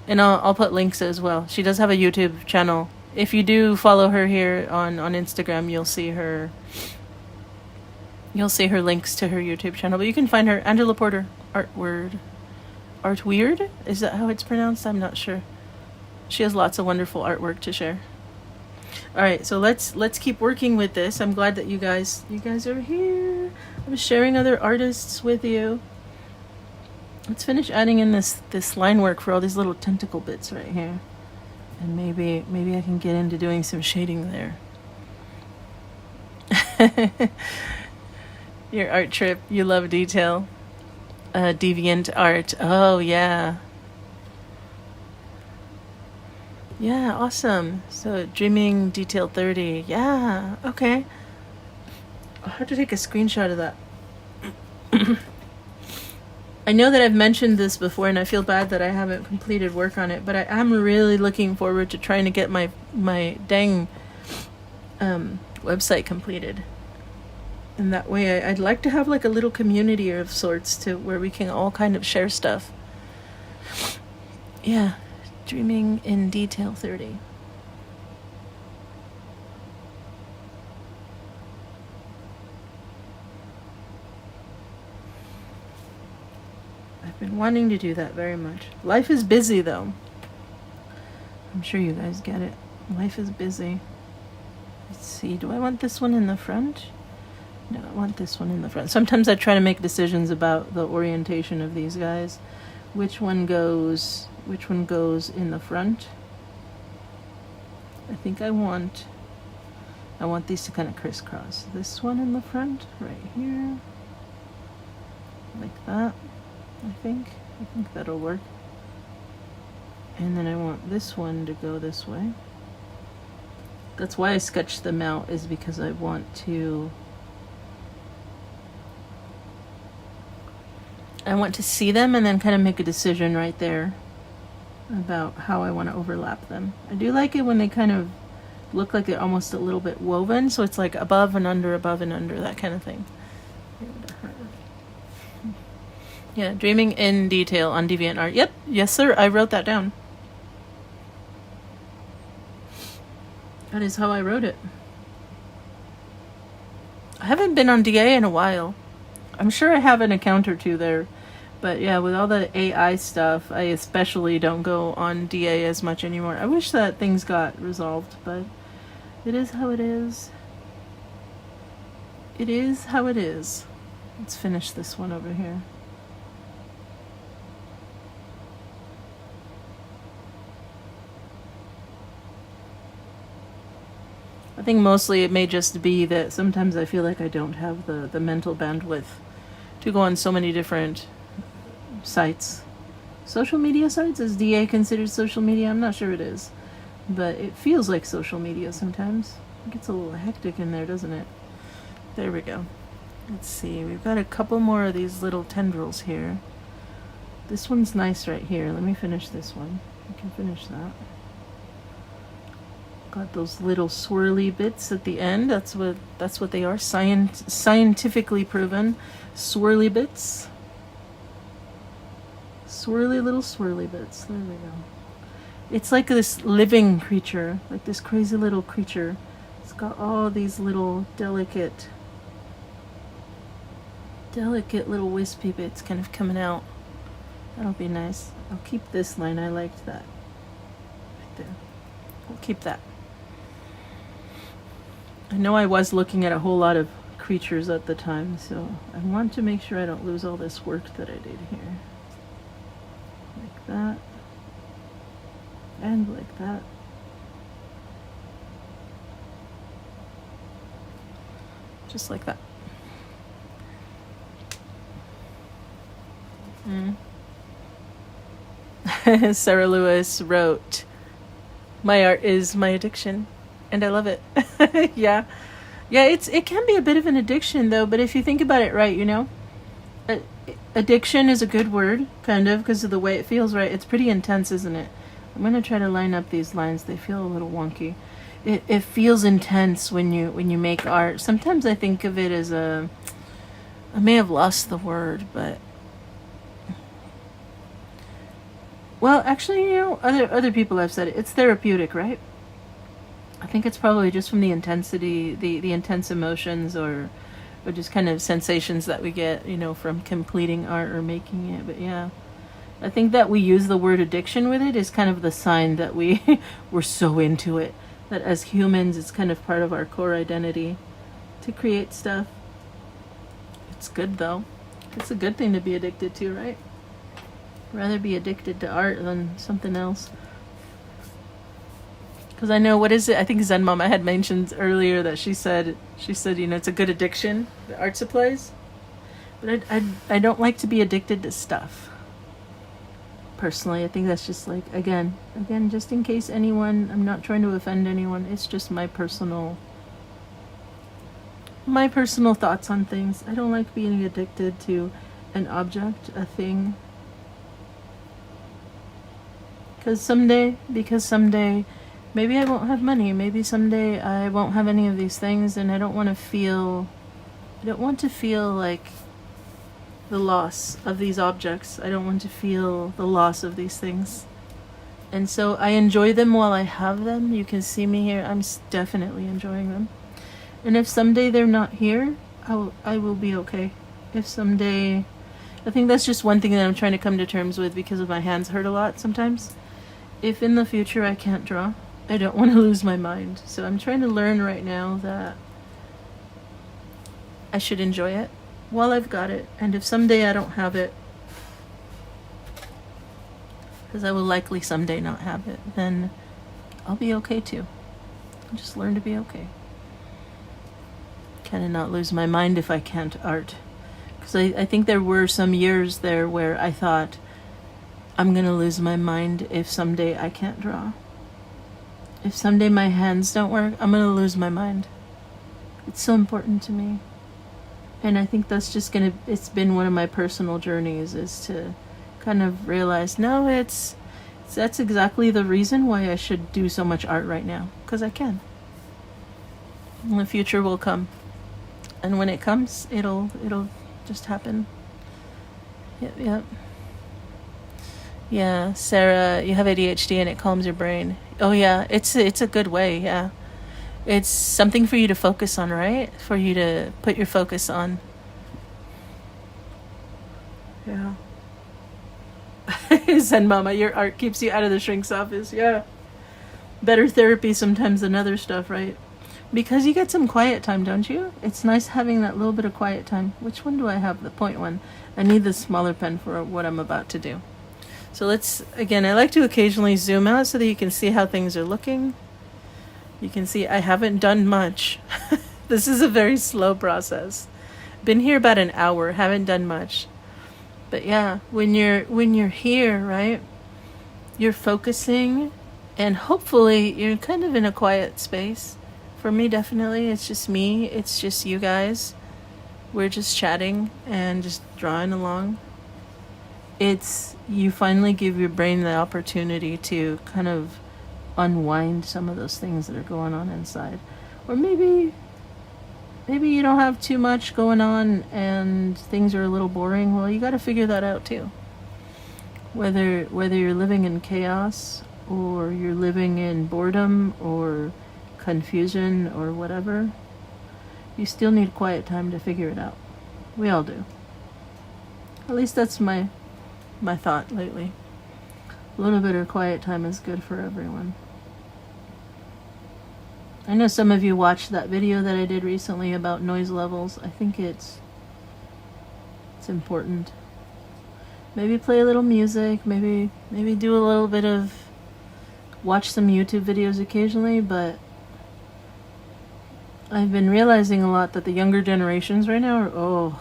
And I'll put links as well. She does have a YouTube channel. If you do follow her here on Instagram, you'll see her links to her YouTube channel. But you can find her, Angela Porter, Artweird. Is that how it's pronounced? I'm not sure. She has lots of wonderful artwork to share. All right, so let's keep working with this. I'm glad that you guys are here. I'm sharing other artists with you. Let's finish adding in this line work for all these little tentacle bits right here. And maybe I can get into doing some shading there. Your art trip, you love detail. Deviant art. Oh, yeah. Yeah, awesome. So Dreaming Detail 30. Yeah, okay. I'll have to take a screenshot of that. I know that I've mentioned this before, and I feel bad that I haven't completed work on it, but I am really looking forward to trying to get my dang website completed. And that way I'd like to have like a little community of sorts to where we can all kind of share stuff. Yeah, Dreaming in Detail 30. I've been wanting to do that very much. Life is busy though. I'm sure you guys get it. Life is busy. Let's see, do I want this one in the front? No, I want this one in the front. Sometimes I try to make decisions about the orientation of these guys. Which one goes in the front? I think I want these to kind of crisscross. This one in the front, right here. Like that. I think that'll work. And then I want this one to go this way. That's why I sketched them out, is because I want to I want to see them and then kind of make a decision right there about how I want to overlap them. I do like it when they kind of look like they're almost a little bit woven, so it's like above and under, that kind of thing. Yeah, dreaming in detail on DeviantArt. Yep, yes sir, I wrote that down. That is how I wrote it. I haven't been on DA in a while. I'm sure I have an account or two there. But yeah, with all the AI stuff, I especially don't go on DA as much anymore. I wish that things got resolved, but it is how it is. It is how it is. Let's finish this one over here. I think mostly it may just be that sometimes I feel like I don't have the mental bandwidth to go on so many different sites. Social media sites? Is DA considered social media? I'm not sure it is. But it feels like social media sometimes. It gets a little hectic in there, doesn't it? There we go. Let's see. We've got a couple more of these little tendrils here. This one's nice right here. Let me finish this one. I can finish that. Got those little swirly bits at the end. That's what they are. Scientifically proven. Swirly bits. Swirly little swirly bits. There we go. It's like this living creature, like this crazy little creature. It's got all these little delicate little wispy bits kind of coming out. That'll be nice. I'll keep this line. I liked that. Right there. We'll keep that. I know I was looking at a whole lot of creatures at the time, so I want to make sure I don't lose all this work that I did here. Like that. And like that. Just like that. Sarah Lewis wrote, "My art is my addiction." And I love it. Yeah. Yeah, it can be a bit of an addiction, though, but if you think about it right, you know, addiction is a good word, kind of, because of the way it feels, right? It's pretty intense, isn't it? I'm going to try to line up these lines. They feel a little wonky. It feels intense when you make art. Sometimes I think of it as I may have lost the word, but... Well, actually, you know, other people have said it. It's therapeutic, right? I think it's probably just from the intensity, the intense emotions or just kind of sensations that we get, you know, from completing art or making it. But yeah, I think that we use the word addiction with it is kind of the sign that we're so into it. That as humans, it's kind of part of our core identity to create stuff. It's good, though. It's a good thing to be addicted to, right? Rather be addicted to art than something else. Because I know, what is it? I think Zen Mama had mentioned earlier that she said, you know, it's a good addiction, the art supplies. But I don't like to be addicted to stuff. Personally, I think that's just like, again, just in case anyone, I'm not trying to offend anyone. It's just my personal thoughts on things. I don't like being addicted to an object, a thing. Because someday, maybe I won't have money. Maybe someday I won't have any of these things, and I don't want to feel like the loss of these objects. I don't want to feel the loss of these things. And so I enjoy them while I have them. You can see me here. I'm definitely enjoying them. And if someday they're not here, I will be okay. If someday... I think that's just one thing that I'm trying to come to terms with because of my hands hurt a lot sometimes. If in the future I can't draw, I don't want to lose my mind. So I'm trying to learn right now that I should enjoy it while I've got it. And if someday I don't have it, because I will likely someday not have it, then I'll be okay too. I'll just learn to be okay. Kind of not lose my mind if I can't art. Because I think there were some years there where I thought, I'm going to lose my mind if someday I can't draw. If someday my hands don't work, I'm going to lose my mind. It's so important to me. And I think that's just it's been one of my personal journeys, is to kind of realize, no, that's exactly the reason why I should do so much art right now, because I can. And the future will come. And when it comes, it'll just happen. Yep. Yeah, Sarah, you have ADHD and it calms your brain. Oh yeah, it's a good way, yeah. It's something for you to focus on, right? For you to put your focus on. Yeah. Zen Mama, your art keeps you out of the shrink's office. Yeah. Better therapy sometimes than other stuff, right? Because you get some quiet time, don't you? It's nice having that little bit of quiet time. Which one do I have? The point one. I need the smaller pen for what I'm about to do. So let's, again, I like to occasionally zoom out so that you can see how things are looking. You can see I haven't done much. This is a very slow process. Been here about an hour, haven't done much. But yeah, when you're here, right? You're focusing, and hopefully you're kind of in a quiet space. For me, definitely, it's just me. It's just you guys. We're just chatting and just drawing along. You finally give your brain the opportunity to kind of unwind some of those things that are going on inside. Or maybe you don't have too much going on and things are a little boring. Well, you got to figure that out too. Whether you're living in chaos or you're living in boredom or confusion or whatever, you still need quiet time to figure it out. We all do. At least that's my thought lately. A little bit of quiet time is good for everyone. I know some of you watched that video that I did recently about noise levels. I think it's important. Maybe play a little music, maybe do a little bit of watch some YouTube videos occasionally, but I've been realizing a lot that the younger generations right now are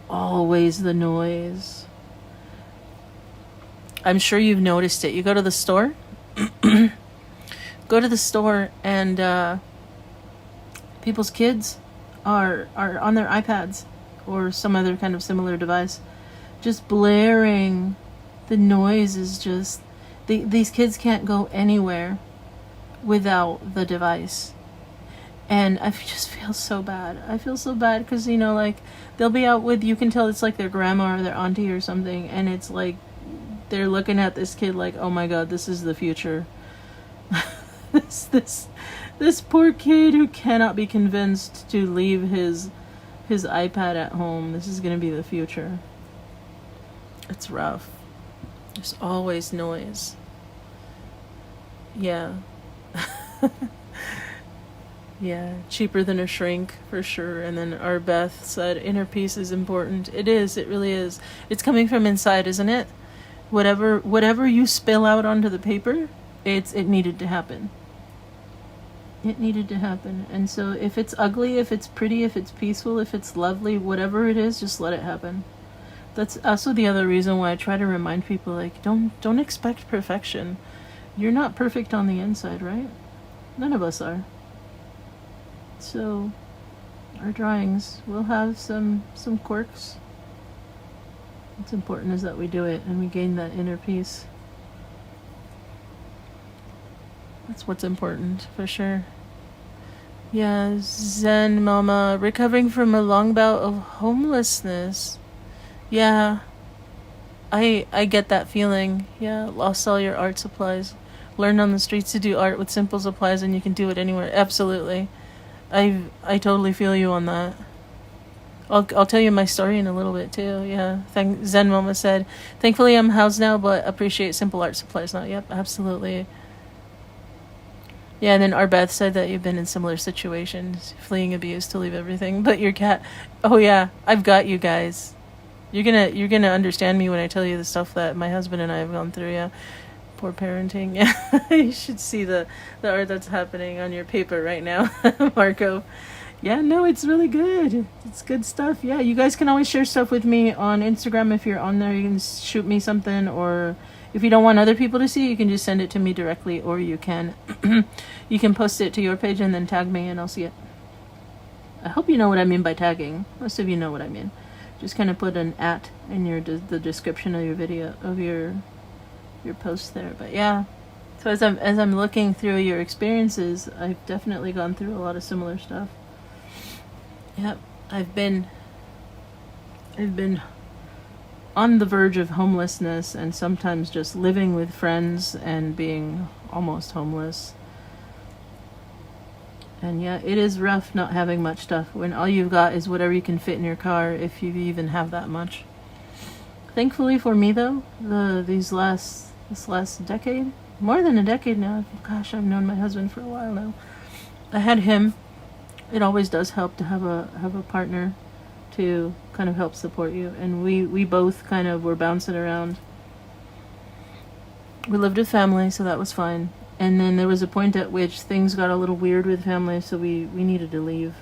always the noise. I'm sure you've noticed it. You go to the store, and people's kids are on their iPads or some other kind of similar device, just blaring. The noise is just, these kids can't go anywhere without the device. And I just feel so bad. I feel so bad because, like, they'll be out with, you can tell it's like their grandma or their auntie or something, and it's like they're looking at this kid like, oh my god, this is the future. this poor kid who cannot be convinced to leave his iPad at home. This is going to be the future. It's rough. There's always noise. Yeah. Yeah, cheaper than a shrink, for sure. And then our Beth said, inner peace is important. It is, it really is. It's coming from inside, isn't it? Whatever you spill out onto the paper, it needed to happen. It needed to happen. And so if it's ugly, if it's pretty, if it's peaceful, if it's lovely, whatever it is, just let it happen. That's also the other reason why I try to remind people, like, don't expect perfection. You're not perfect on the inside, right? None of us are. So our drawings will have some quirks. What's important is that we do it and we gain that inner peace. That's what's important, for sure. Yeah, Zen Mama, recovering from a long bout of homelessness. Yeah, I get that feeling. Yeah, lost all your art supplies. Learn on the streets to do art with simple supplies, and you can do it anywhere. Absolutely. I totally feel you on that. I'll tell you my story in a little bit too. Yeah. Zen Mama said, thankfully I'm housed now, but appreciate simple art supplies now. Yep, absolutely. Yeah, and then Arbeth said that you've been in similar situations, fleeing abuse to leave everything, but your cat. Oh yeah, I've got you guys. You're gonna understand me when I tell you the stuff that my husband and I have gone through. Yeah. Poor parenting. Yeah, you should see the art that's happening on your paper right now, Marco. Yeah, no, it's really good. It's good stuff. Yeah, you guys can always share stuff with me on Instagram. If you're on there, you can shoot me something, or if you don't want other people to see, you can just send it to me directly, or you can post it to your page and then tag me and I'll see it. I hope you know what I mean by tagging. Most of you know what I mean. Just kind of put an @ in the description of your video, of your post there. But yeah, so as I'm looking through your experiences, I've definitely gone through a lot of similar stuff. Yep, I've been on the verge of homelessness, and sometimes just living with friends and being almost homeless. And yeah, it is rough not having much stuff when all you've got is whatever you can fit in your car, if you even have that much. Thankfully for me though, this last decade, more than a decade now, gosh, I've known my husband for a while now. I had him. It always does help to have a partner to kind of help support you, and we both kind of were bouncing around. We lived with family, so that was fine. And then there was a point at which things got a little weird with family, so we needed to leave.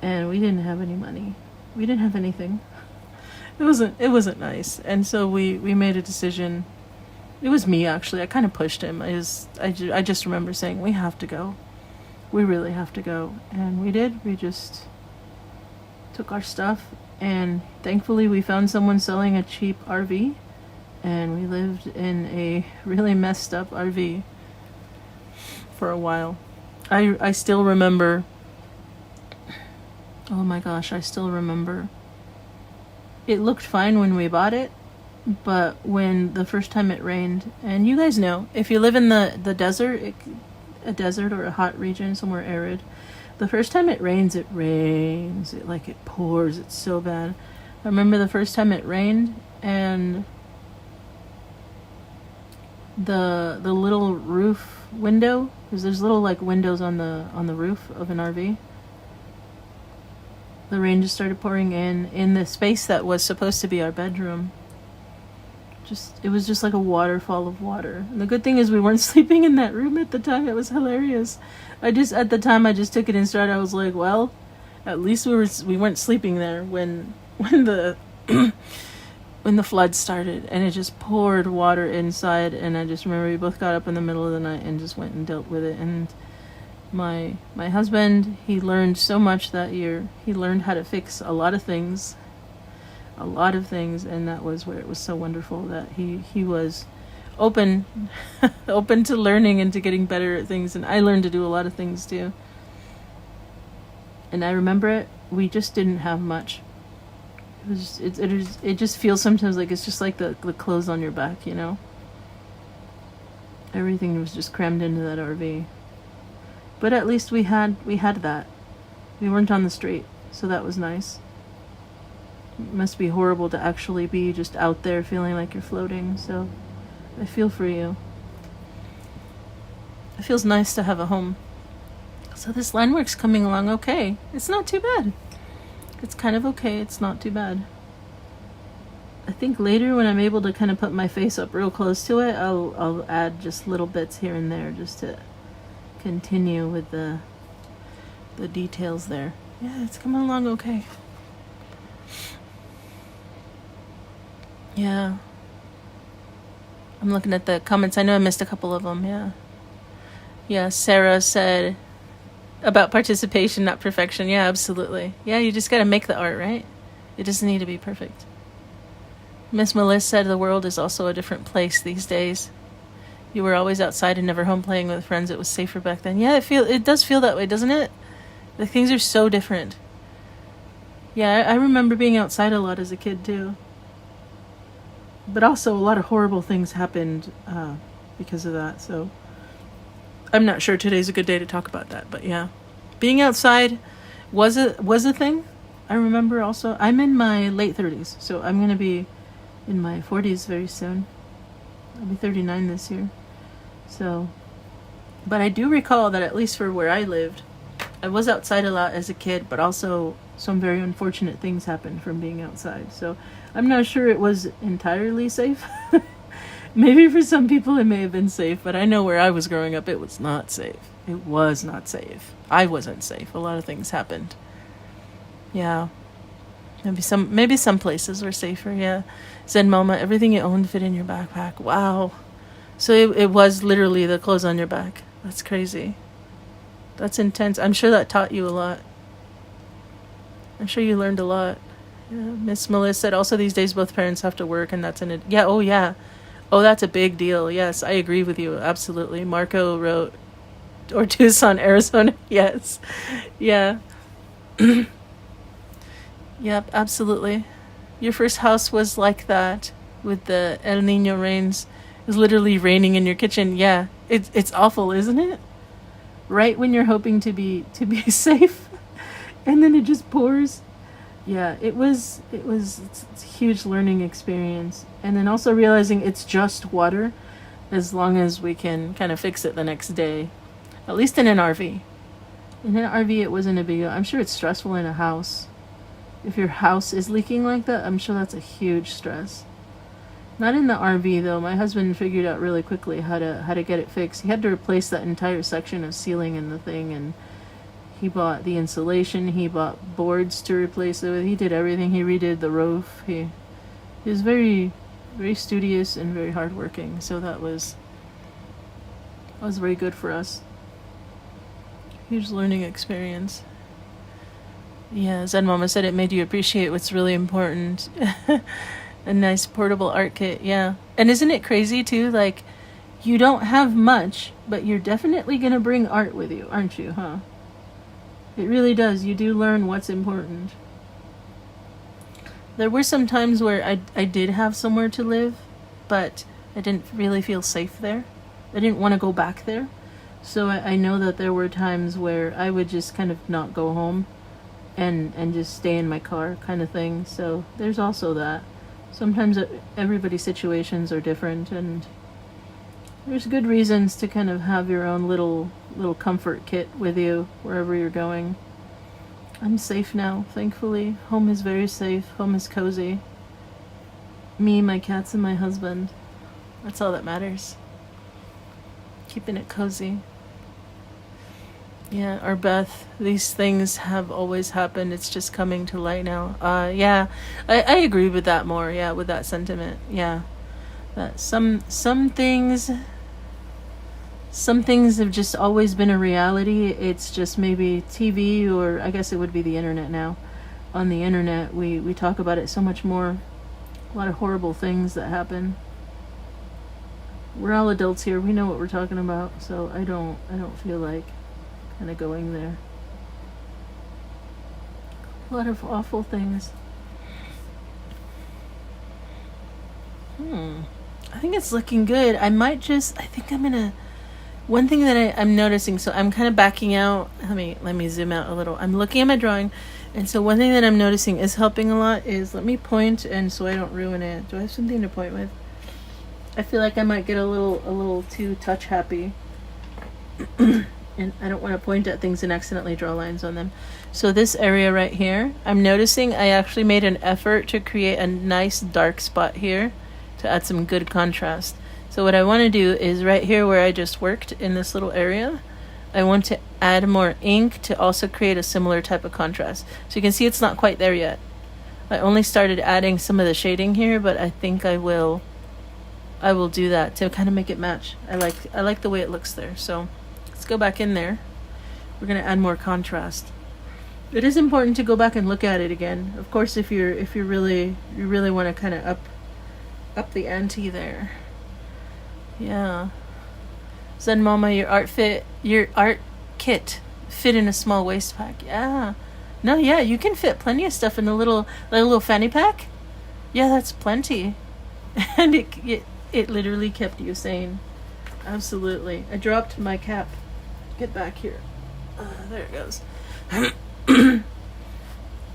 And we didn't have any money. We didn't have anything. It wasn't nice. And so we made a decision. It was me, actually. I kind of pushed him. I just remember saying, we have to go. We really have to go. And we did. We just took our stuff, and thankfully we found someone selling a cheap RV, and we lived in a really messed up RV for a while. I still remember, oh my gosh, I still remember. It looked fine when we bought it, but when the first time it rained, and you guys know, if you live in the desert, a desert or a hot region, somewhere arid, the first time it rains. It pours. It's so bad. I remember the first time it rained, and the little roof window, because there's little like windows on the roof of an RV. The rain just started pouring in the space that was supposed to be our bedroom. It was just like a waterfall of water. And the good thing is we weren't sleeping in that room at the time. It was hilarious. At the time I just took it in stride. I was like, well, at least we weren't sleeping there when the when the flood started, and it just poured water inside. And I just remember we both got up in the middle of the night and just went and dealt with it. And my husband, he learned so much that year. He learned how to fix a lot of things, and that was where it was so wonderful that he was open to learning and to getting better at things, and I learned to do a lot of things too. And I remember we just didn't have much. It just feels sometimes like it's just like the clothes on your back, you know. Everything was just crammed into that RV. But at least we had that. We weren't on the street, so that was nice. It must be horrible to actually be just out there feeling like you're floating, so I feel for you. It feels nice to have a home. So this line work's coming along okay. It's not too bad. It's kind of okay. It's not too bad. I think later when I'm able to kind of put my face up real close to it, I'll add just little bits here and there just to continue with the details there. Yeah, it's coming along okay. Yeah. I'm looking at the comments. I know I missed a couple of them. Yeah. Yeah, Sarah said about participation, not perfection. Yeah, absolutely. Yeah, you just got to make the art, right? It doesn't need to be perfect. Miss Melissa said the world is also a different place these days. You were always outside and never home playing with friends. It was safer back then. Yeah, it does feel that way, doesn't it? Like things are so different. Yeah, I remember being outside a lot as a kid too. But also a lot of horrible things happened because of that. So I'm not sure today's a good day to talk about that. But yeah, being outside was a thing. I remember also, I'm in my late 30s. So I'm going to be in my 40s very soon. I'll be 39 this year. So, but I do recall that at least for where I lived, I was outside a lot as a kid, but also some very unfortunate things happened from being outside. So I'm not sure it was entirely safe. Maybe for some people it may have been safe, but I know where I was growing up, it was not safe. It was not safe. I wasn't safe. A lot of things happened. Yeah. Maybe some places were safer, yeah. Zen Mama, everything you owned fit in your backpack. Wow. So it was literally the clothes on your back. That's crazy. That's intense. I'm sure that taught you a lot. I'm sure you learned a lot. Yeah, Miss Melissa said also these days both parents have to work, and that's yeah. Oh yeah. Oh, that's a big deal. Yes, I agree with you absolutely. Marco wrote, or Tucson, Arizona. Yes, yeah. Yep, absolutely. Your first house was like that with the El Nino rains. It was literally raining in your kitchen. Yeah, it's awful, isn't it? Right when you're hoping to be safe, and then it just pours. Yeah, it's a huge learning experience, and then also realizing it's just water, as long as we can kind of fix it the next day, at least in an RV. In an RV, it wasn't a big deal. I'm sure it's stressful in a house. If your house is leaking like that, I'm sure that's a huge stress. Not in the RV though. My husband figured out really quickly how to get it fixed. He had to replace that entire section of ceiling in the thing, and he bought the insulation. He bought boards to replace it with. He did everything. He redid the roof. He was very, very studious and very hardworking. So that was very good for us. Huge learning experience. Yeah, Zen Mama said it made you appreciate what's really important. A nice portable art kit, yeah. And isn't it crazy too? Like, you don't have much, but you're definitely gonna bring art with you, aren't you, huh? It really does. You do learn what's important. There were some times where I did have somewhere to live, but I didn't really feel safe there. I didn't want to go back there. So I know that there were times where I would just kind of not go home and just stay in my car kind of thing. So there's also that. Sometimes everybody's situations are different, and there's good reasons to kind of have your own little comfort kit with you wherever you're going. I'm safe now, thankfully. Home is very safe. Home is cozy. Me, my cats, and my husband. That's all that matters. Keeping it cozy. Yeah, or Beth, these things have always happened. It's just coming to light now. Yeah, I agree with that more. Yeah, with that sentiment. Yeah, that some things have just always been a reality. It's just maybe TV, or I guess it would be the internet now. On the internet, we talk about it so much more. A lot of horrible things that happen. We're all adults here. We know what we're talking about. So I don't feel like kind of going there. A lot of awful things. I think it's looking good. I think I'm gonna, one thing that I'm noticing, so I'm kind of backing out. Let me zoom out a little. I'm looking at my drawing, and so one thing that I'm noticing is helping a lot is, let me point, and so I don't ruin it. Do I have something to point with? I feel like I might get a little too touch happy. And I don't want to point at things and accidentally draw lines on them. So this area right here, I'm noticing I actually made an effort to create a nice dark spot here to add some good contrast. So what I want to do is right here where I just worked in this little area, I want to add more ink to also create a similar type of contrast. So you can see it's not quite there yet. I only started adding some of the shading here, but I think I will do that to kind of make it match. I like the way it looks there. So let's go back in there. We're going to add more contrast. It is important to go back and look at it again. Of course, if you really want to kind of up the ante there. Yeah. Zen Mama, your art kit fit in a small waist pack. Yeah. No, yeah, you can fit plenty of stuff in a little fanny pack. Yeah, that's plenty. And it literally kept you sane. Absolutely. I dropped my cap. Get back here. There it goes.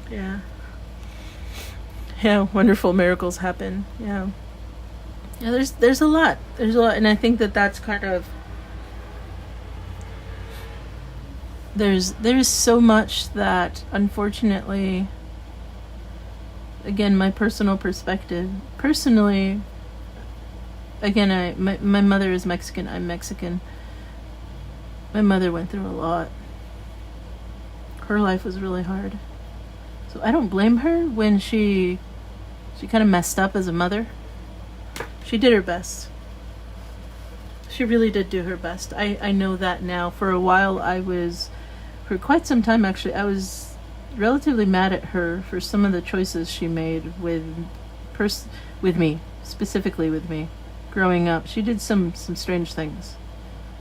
Yeah. Yeah, wonderful miracles happen. Yeah. Yeah, there's a lot. There's a lot, and I think that's kind of, there's so much that, unfortunately, again, my personal perspective, personally, again, my mother is Mexican, I'm Mexican. My mother went through a lot. Her life was really hard. So I don't blame her when she kind of messed up as a mother. She did her best. She really did do her best. I know that now. For a while for quite some time actually, I was relatively mad at her for some of the choices she made with me, specifically with me. Growing up, she did some strange things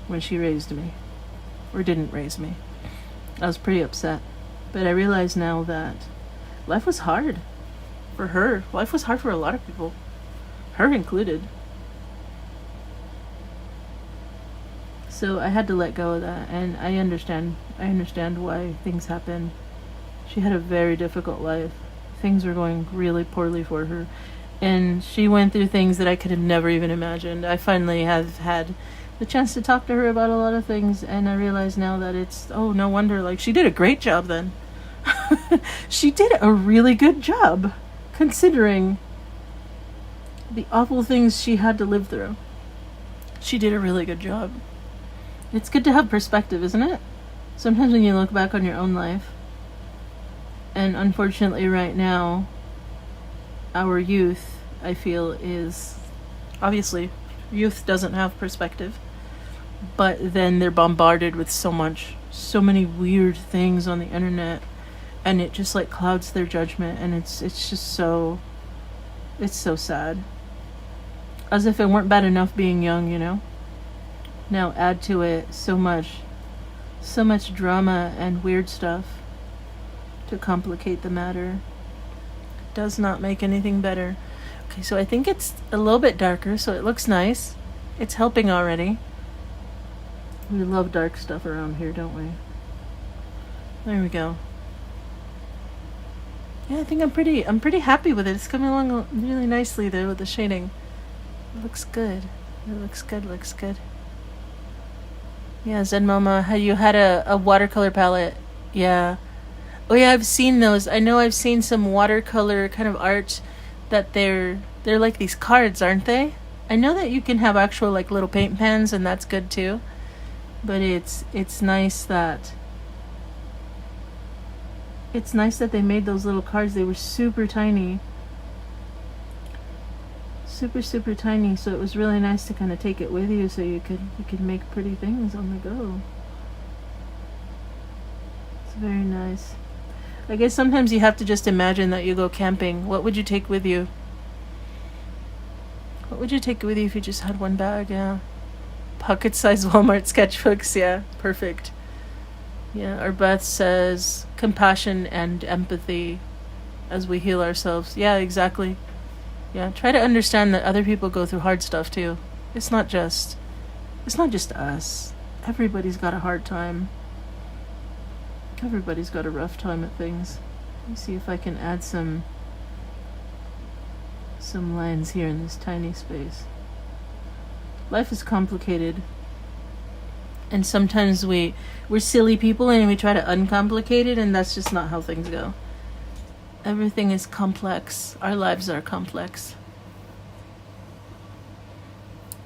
when she raised me, or didn't raise me. I was pretty upset. But I realize now that life was hard for her. Life was hard for a lot of people, her included. So I had to let go of that, and I understand why things happen. She had a very difficult life. Things were going really poorly for her, and she went through things that I could have never even imagined. I finally have had the chance to talk to her about a lot of things, and I realize now that it's, oh, no wonder, like, she did a great job then. She did a really good job, considering the awful things she had to live through. She did a really good job. It's good to have perspective, isn't it? Sometimes when you look back on your own life, and unfortunately right now, our youth, I feel, is, obviously, youth doesn't have perspective, but then they're bombarded with so many weird things on the internet, and it just like clouds their judgment, and it's just so, it's so sad. As if it weren't bad enough being young, you know? Now add to it so much drama and weird stuff to complicate the matter. Does not make anything better. Okay, so I think it's a little bit darker, so it looks nice. It's helping already. We love dark stuff around here, don't we? There we go. Yeah, I think I'm pretty happy with it. It's coming along really nicely there with the shading. It looks good. It looks good. Yeah, Zen Mama, you had a watercolor palette. Yeah. Oh yeah, I've seen those. I know I've seen some watercolor kind of art that they're like these cards, aren't they? I know that you can have actual like little paint pens, and that's good too. But it's nice that they made those little cards. They were super tiny. Super tiny, so it was really nice to kind of take it with you so you could make pretty things on the go. It's very nice. I guess sometimes you have to just imagine that you go camping. What would you take with you? What would you take with you if you just had one bag? Yeah. Pocket-sized Walmart sketchbooks. Yeah, perfect. Yeah, our Beth says compassion and empathy as we heal ourselves. Yeah, exactly. Yeah, try to understand that other people go through hard stuff too. It's not just us. Everybody's got a hard time. Everybody's got a rough time at things. Let me see if I can add some lines here in this tiny space. Life is complicated. And sometimes we're silly people and we try to uncomplicate it, and that's just not how things go. Everything is complex. Our lives are complex.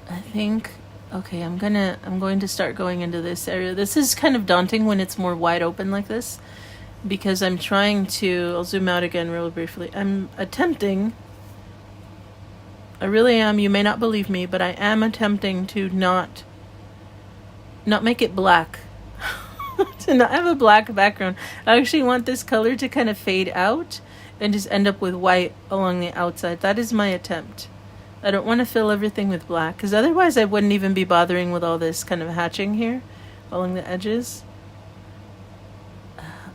I think, okay, I'm going to start going into this area. This is kind of daunting when it's more wide open like this, because I'm trying to, I'll zoom out again real briefly. I'm attempting, I really am, you may not believe me, but I am attempting to not make it black. To not have a black background. I actually want this color to kind of fade out and just end up with white along the outside. That is my attempt. I don't want to fill everything with black, because otherwise I wouldn't even be bothering with all this kind of hatching here along the edges.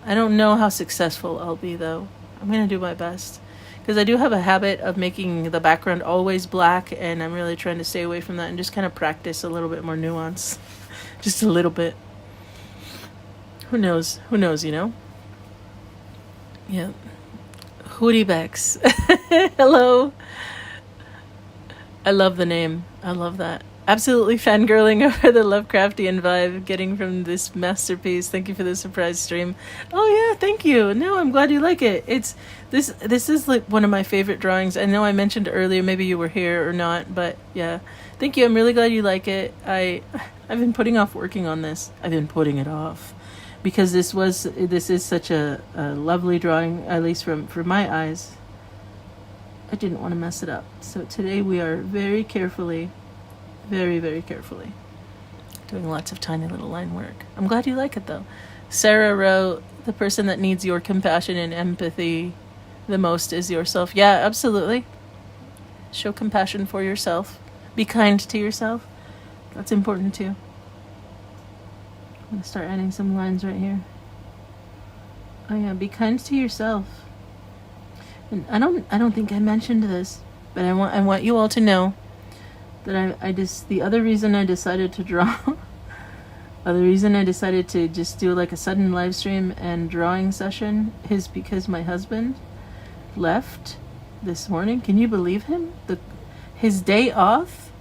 I don't know how successful I'll be, though. I'm going to do my best, because I do have a habit of making the background always black, and I'm really trying to stay away from that and just kind of practice a little bit more nuance. Just a little bit. Who knows, you know? Yeah. Hootie Bex. Hello. I love the name. I love that. Absolutely fangirling over the Lovecraftian vibe getting from this masterpiece. Thank you for the surprise stream. Oh yeah, thank you. No, I'm glad you like it. It's this is like one of my favorite drawings. I know I mentioned earlier, maybe you were here or not, but yeah. Thank you. I'm really glad you like it. I've been putting off working on this. I've been putting it off because this is such a lovely drawing, at least from my eyes. I didn't want to mess it up. So today we are very carefully, very, very carefully doing lots of tiny little line work. I'm glad you like it though. Sarah wrote, The person that needs your compassion and empathy the most is yourself. Yeah, absolutely. Show compassion for yourself. Be kind to yourself. That's important too. I'm going to start adding some lines right here. Oh yeah, be kind to yourself. And I don't think I mentioned this, but I want you all to know that the other reason I decided to draw the reason I decided to just do like a sudden live stream and drawing session is because my husband left this morning. Can you believe him? His day off,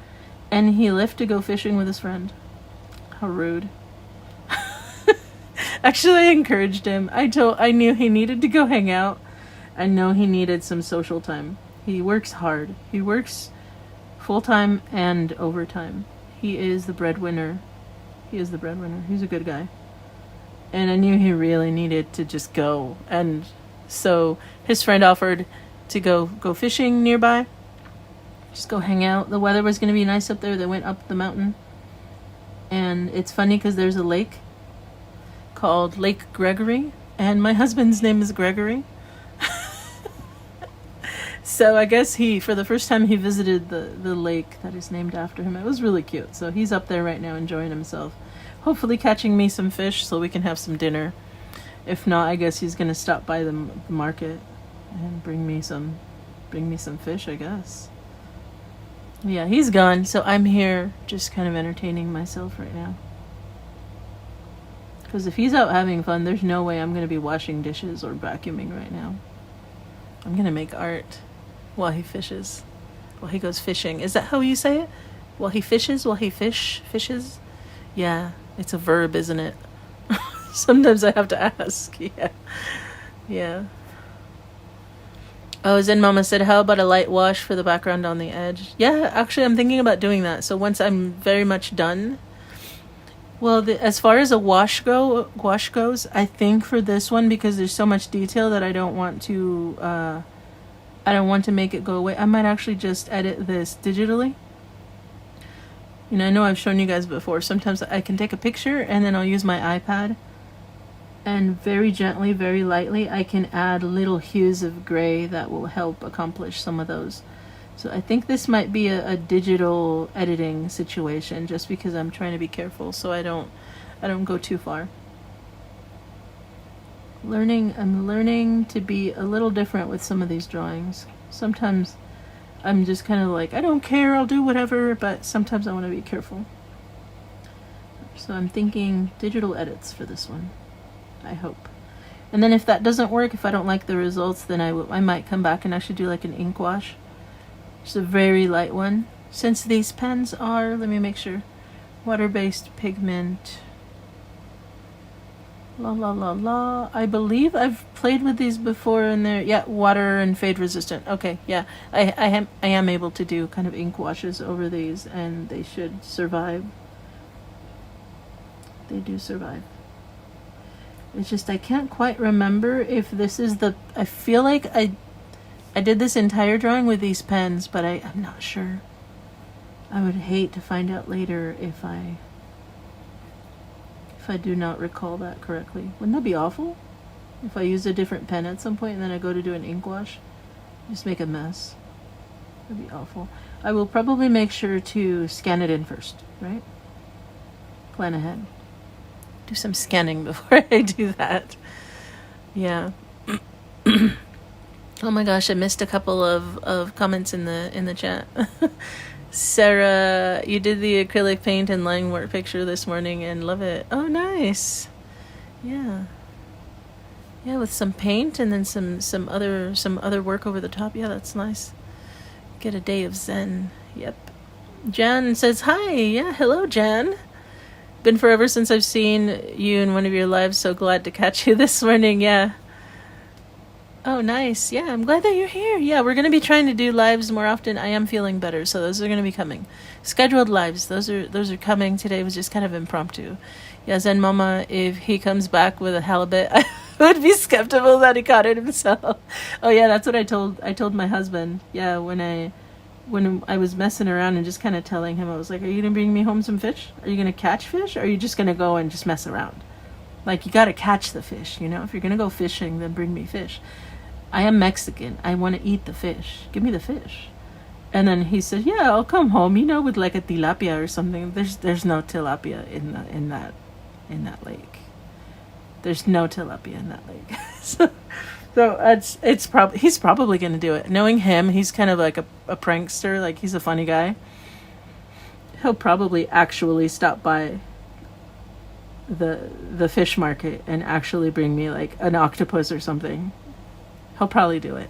and he left to go fishing with his friend. How rude. Actually, I encouraged him. I knew he needed to go hang out. I know he needed some social time. He works hard. He works full-time and overtime. He is the breadwinner. He's a good guy. And I knew he really needed to just go. And so his friend offered to go fishing nearby. Just go hang out. The weather was going to be nice up there. They went up the mountain. And it's funny because there's a lake called Lake Gregory. And my husband's name is Gregory. So I guess for the first time, he visited the lake that is named after him. It was really cute. So he's up there right now enjoying himself. Hopefully catching me some fish so we can have some dinner. If not, I guess he's going to stop by the market and bring me some fish, I guess. Yeah, he's gone. So I'm here just kind of entertaining myself right now. Because if he's out having fun, there's no way I'm going to be washing dishes or vacuuming right now. I'm going to make art while he fishes. While he goes fishing. Is that how you say it? While he fishes? While he fishes? Yeah, it's a verb, isn't it? Sometimes I have to ask. Yeah. Oh, Zen Mama said, how about a light wash for the background on the edge? Yeah, actually, I'm thinking about doing that. So once I'm very much done. Well, as far as a wash goes, I think for this one, because there's so much detail that I don't want to make it go away. I might actually just edit this digitally. You know, I know I've shown you guys before. Sometimes I can take a picture and then I'll use my iPad. And very gently, very lightly, I can add little hues of gray that will help accomplish some of those. So I think this might be a digital editing situation, just because I'm trying to be careful so I don't go too far. I'm learning to be a little different with some of these drawings. Sometimes I'm just kind of like, I don't care, I'll do whatever, but sometimes I want to be careful. So I'm thinking digital edits for this one, I hope. And then if that doesn't work, if I don't like the results, then I might come back and actually do like an ink wash. Just a very light one. Since these pens are, let me make sure, water-based pigment. I believe I've played with these before and they're, yeah, water and fade resistant. Okay, yeah, I am able to do kind of ink washes over these and they should survive. They do survive. It's just I can't quite remember if this is I feel like I did this entire drawing with these pens, but I'm not sure. I would hate to find out later if I do not recall that correctly. Wouldn't that be awful? If I use a different pen at some point and then I go to do an ink wash, just make a mess. That'd be awful. I will probably make sure to scan it in first, right? Plan ahead. Do some scanning before I do that. Yeah. Oh my gosh, I missed a couple of comments in the chat. Sarah, you did the acrylic paint and line work picture this morning and love it. Oh, nice. Yeah. Yeah, with some paint and then some other work over the top. Yeah, that's nice. Get a day of zen. Yep. Jan says hi. Yeah, hello, Jan. Been forever since I've seen you in one of your lives. So glad to catch you this morning. Yeah. Oh, nice. Yeah, I'm glad that you're here. Yeah, we're going to be trying to do lives more often. I am feeling better, so those are going to be coming. Scheduled lives, those are coming. Today was just kind of impromptu. Yeah, Zen Mama, if he comes back with a halibut, I would be skeptical that he caught it himself. Oh, yeah, that's what I told my husband. Yeah, when I was messing around and just kind of telling him, I was like, are you going to bring me home some fish? Are you going to catch fish? Or are you just going to go and just mess around? Like, you gotta catch the fish, you know? If you're gonna go fishing, then bring me fish. I am Mexican. I want to eat the fish. Give me the fish. And then he said, yeah, I'll come home, you know, with like a tilapia or something. There's no tilapia in that lake. There's no tilapia in that lake. So he's probably gonna do it. Knowing him, he's kind of like a prankster. Like, he's a funny guy. He'll probably actually stop by the fish market and actually bring me like an octopus or something. He'll probably do it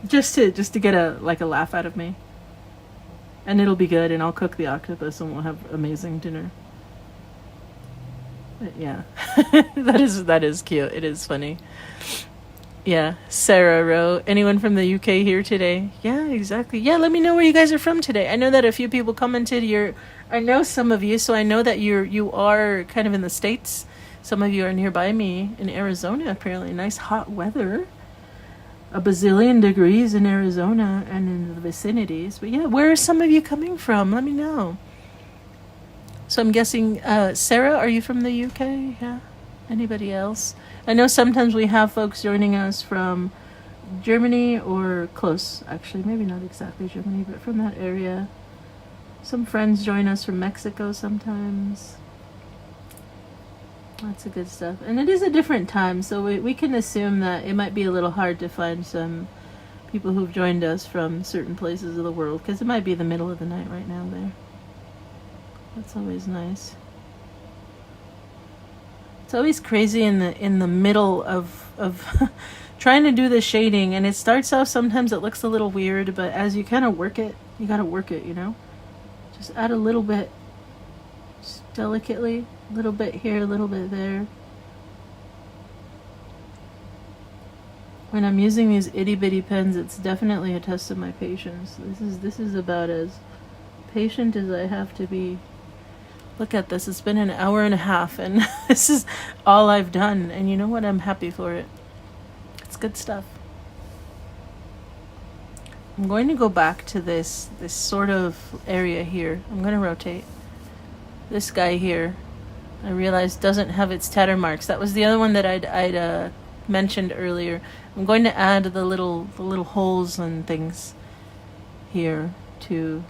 just to get a laugh out of me, and it'll be good, and I'll cook the octopus and we'll have amazing dinner. But yeah, that is cute. It is funny. Yeah, Sarah wrote, anyone from the UK here today? Yeah, exactly. Yeah, let me know where you guys are from today. I know that a few people commented. I know some of you, so I know that you are kind of in the States. Some of you are nearby me in Arizona, apparently. Nice hot weather. A bazillion degrees in Arizona and in the vicinities. But yeah, where are some of you coming from? Let me know. So I'm guessing, Sarah, are you from the UK? Yeah. Anybody else? I know sometimes we have folks joining us from Germany or close, actually, maybe not exactly Germany, but from that area. Some friends join us from Mexico sometimes. Lots of good stuff. And it is a different time, so we can assume that it might be a little hard to find some people who've joined us from certain places of the world, because it might be the middle of the night right now there. That's always nice. It's always crazy in the middle of trying to do the shading, and it starts off, sometimes it looks a little weird, but as you kind of work it, you gotta work it, you know? Just add a little bit, just delicately, a little bit here, a little bit there. When I'm using these itty bitty pens, it's definitely a test of my patience. This is about as patient as I have to be. Look at this, it's been an hour and a half, and this is all I've done, and you know what, I'm happy for it. It's good stuff. I'm going to go back to this sort of area here. I'm going to rotate. This guy here, I realized doesn't have its tatter marks. That was the other one that I'd mentioned earlier. I'm going to add the little holes and things here to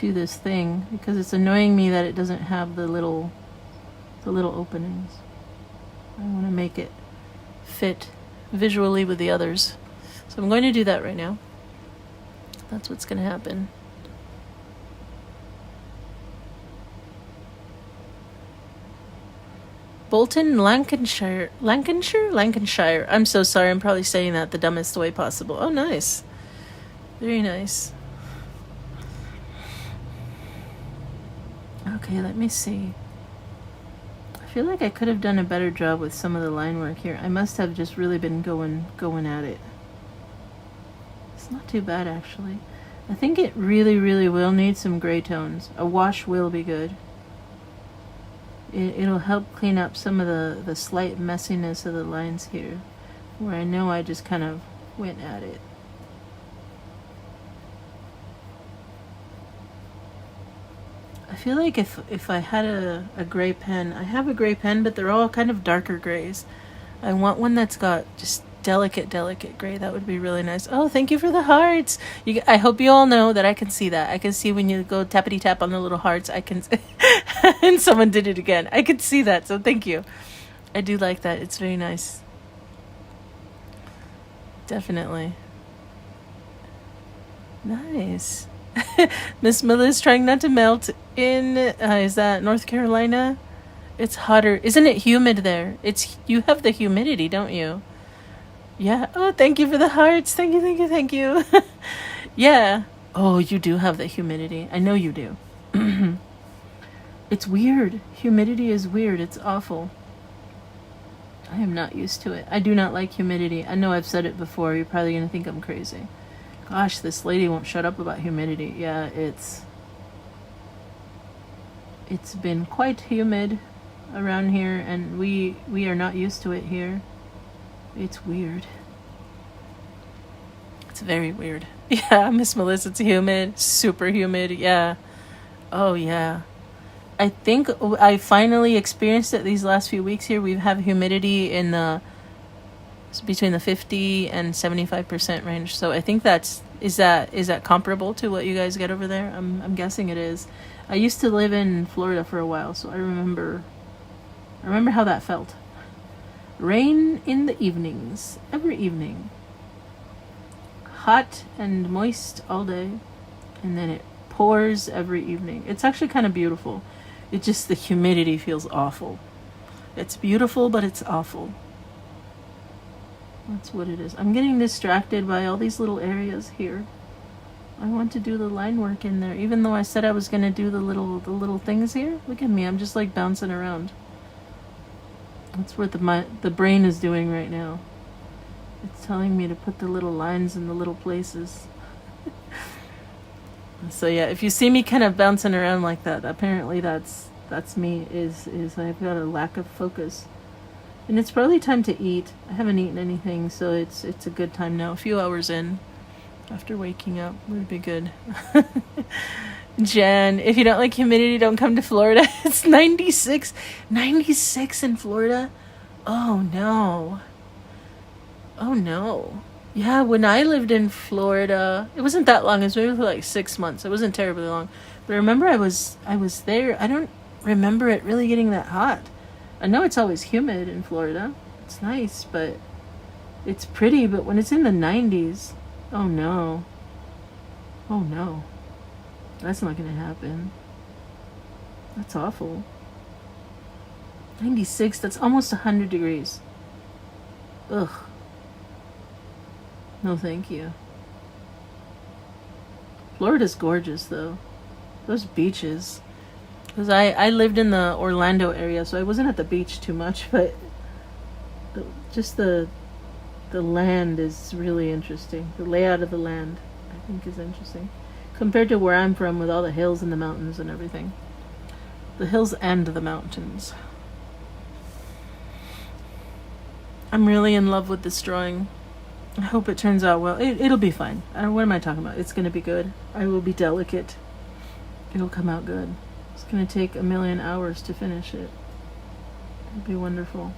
this thing, because it's annoying me that it doesn't have the little openings. I want to make it fit visually with the others. So I'm going to do that right now. That's what's going to happen. Bolton, Lancashire. I'm so sorry. I'm probably saying that the dumbest way possible. Oh, nice. Very nice. Okay, let me see. I feel like I could have done a better job with some of the line work here. I must have just really been going at it. It's not too bad, actually. I think it really, really will need some gray tones. A wash will be good. It'll help clean up some of the slight messiness of the lines here, where I know I just kind of went at it. I feel like if I had a gray pen, I have a gray pen, but they're all kind of darker grays. I want one that's got just delicate gray. That would be really nice. Oh, thank you for the hearts. I hope you all know that I can see that. I can see when you go tappity tap on the little hearts. I can, and someone did it again. I could see that, so thank you. I do like that. It's very nice. Definitely. Nice. Miss Miller's trying not to melt in, is that North Carolina? It's hotter. Isn't it humid there? You have the humidity, don't you? Yeah. Oh, thank you for the hearts. Thank you. Yeah. Oh, you do have the humidity. I know you do. It's weird. Humidity is weird. It's awful. I am not used to it. I do not like humidity. I know I've said it before. You're probably going to think I'm crazy. Gosh, this lady won't shut up about humidity. Yeah, it's been quite humid around here, and we are not used to it here. It's weird. It's very weird. Yeah, Miss Melissa, it's humid. Super humid. Yeah. Oh, yeah. I think I finally experienced it these last few weeks here. We have humidity in the between the 50 and 75% range. So I think is that comparable to what you guys get over there? I'm guessing it is. I used to live in Florida for a while, so I remember how that felt. Rain in the evenings, every evening. Hot and moist all day, and then it pours every evening. It's actually kind of beautiful. It just, the humidity feels awful. It's beautiful, but it's awful. That's what it is. I'm getting distracted by all these little areas here. I want to do the line work in there, even though I said I was going to do the little things here. Look at me, I'm just like bouncing around. That's what the brain is doing right now. It's telling me to put the little lines in the little places. So yeah, if you see me kind of bouncing around like that, apparently that's me, is I've got a lack of focus. And it's probably time to eat. I haven't eaten anything, so it's a good time now. A few hours in, after waking up, would be good. Jen, if you don't like humidity, don't come to Florida. It's 96 in Florida. Oh no. Yeah, when I lived in Florida, it wasn't that long. It was maybe for like 6 months. It wasn't terribly long. But I remember I was there. I don't remember it really getting that hot. I know it's always humid in Florida. It's nice, but it's pretty. But when it's in the 90s, oh no. That's not going to happen. That's awful. 96, that's almost 100 degrees. Ugh. No, thank you. Florida's gorgeous, though. Those beaches. Because I lived in the Orlando area, so I wasn't at the beach too much, but just the land is really interesting. The layout of the land, I think, is interesting. Compared to where I'm from, with all the hills and the mountains and everything. The hills and the mountains. I'm really in love with this drawing. I hope it turns out well. It'll be fine. What am I talking about? It's going to be good. I will be delicate. It'll come out good. It's going to take 1,000,000 hours to finish it. It'll be wonderful.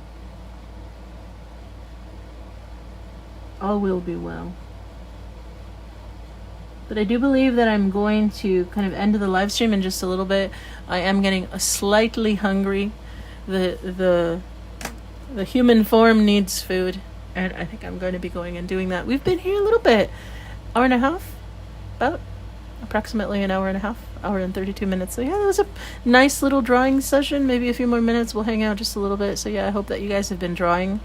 All will be well. But I do believe that I'm going to kind of end the live stream in just a little bit. I am getting slightly hungry. The human form needs food, and I think I'm going to be going and doing that. We've been here a little bit. Hour and a half? About approximately an hour and a half. Hour and 32 minutes. So yeah, it was a nice little drawing session. Maybe a few more minutes. We'll hang out just a little bit. So yeah, I hope that you guys have been drawing.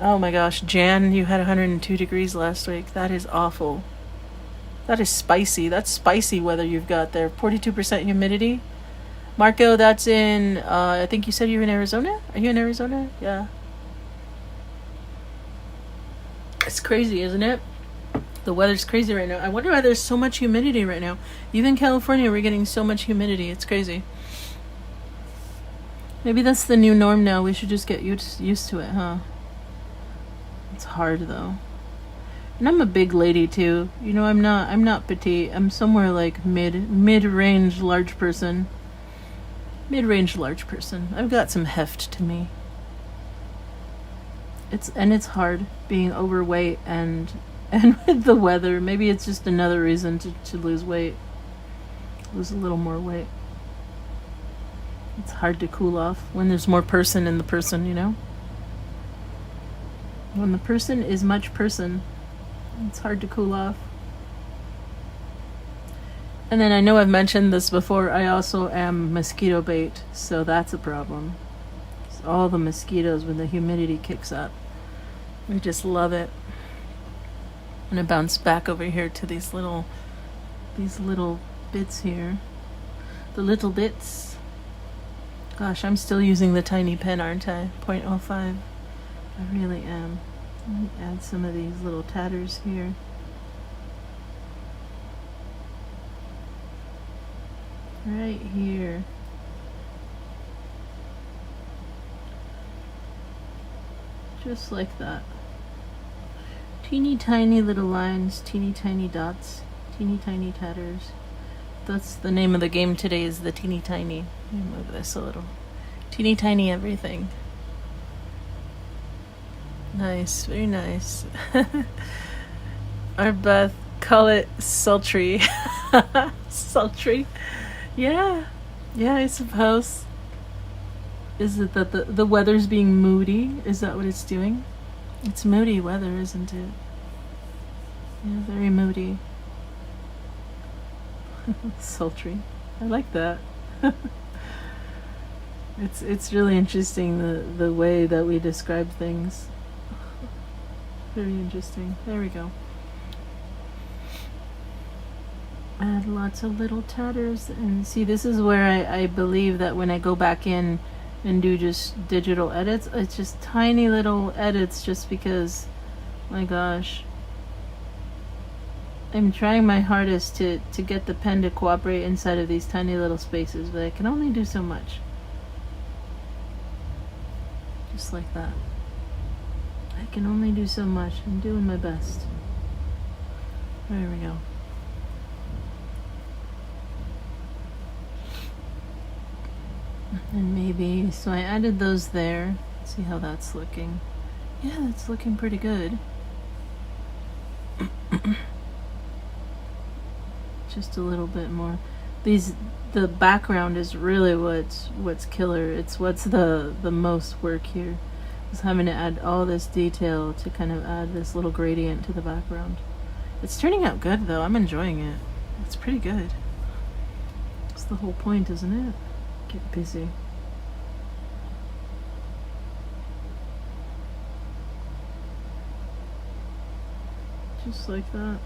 Oh my gosh, Jan, you had 102 degrees last week. That is awful. That is spicy. That's spicy weather you've got there. 42% humidity. Marco, that's in, I think you said you're in Arizona? Are you in Arizona? Yeah. It's crazy, isn't it? The weather's crazy right now. I wonder why there's so much humidity right now. Even in California, we're getting so much humidity. It's crazy. Maybe that's the new norm now. We should just get used to it, huh? It's hard though. And I'm a big lady too. You know, I'm not petite. I'm somewhere like mid-range large person. Mid-range large person. I've got some heft to me. It's hard being overweight and with the weather. Maybe it's just another reason to lose weight. Lose a little more weight. It's hard to cool off when there's more person in the person, you know? When the person is much person, it's hard to cool off. And then I know I've mentioned this before, I also am mosquito bait, so that's a problem. It's all the mosquitoes when the humidity kicks up. We just love it. I'm gonna bounce back over here to these little bits here. The little bits. Gosh, I'm still using the tiny pen, aren't I? 0.05. I really am. Let me add some of these little tatters here. Right here. Just like that. Teeny tiny little lines, teeny tiny dots, teeny tiny tatters. That's the name of the game today, is the teeny tiny. Let me move this a little. Teeny tiny everything. Nice, very nice. Our Beth, call it sultry. Sultry. Yeah. Yeah, I suppose. Is it that the weather's being moody? Is that what it's doing? It's moody weather, isn't it? Yeah, very moody. Sultry. I like that. It's really interesting the way that we describe things. Very interesting. There we go. Add lots of little tatters, and see, this is where I believe that when I go back in and do just digital edits, it's just tiny little edits, just because, my gosh, I'm trying my hardest to get the pen to cooperate inside of these tiny little spaces, but I can only do so much. Just like that. I can only do so much. I'm doing my best. There we go. And maybe, so I added those there. See how that's looking. Yeah, that's looking pretty good. Just a little bit more. The background is really what's killer. It's what's the most work here. Is having to add all this detail to kind of add this little gradient to the background. It's turning out good though. I'm enjoying it. It's pretty good. That's the whole point, isn't it? Get busy. Just like that.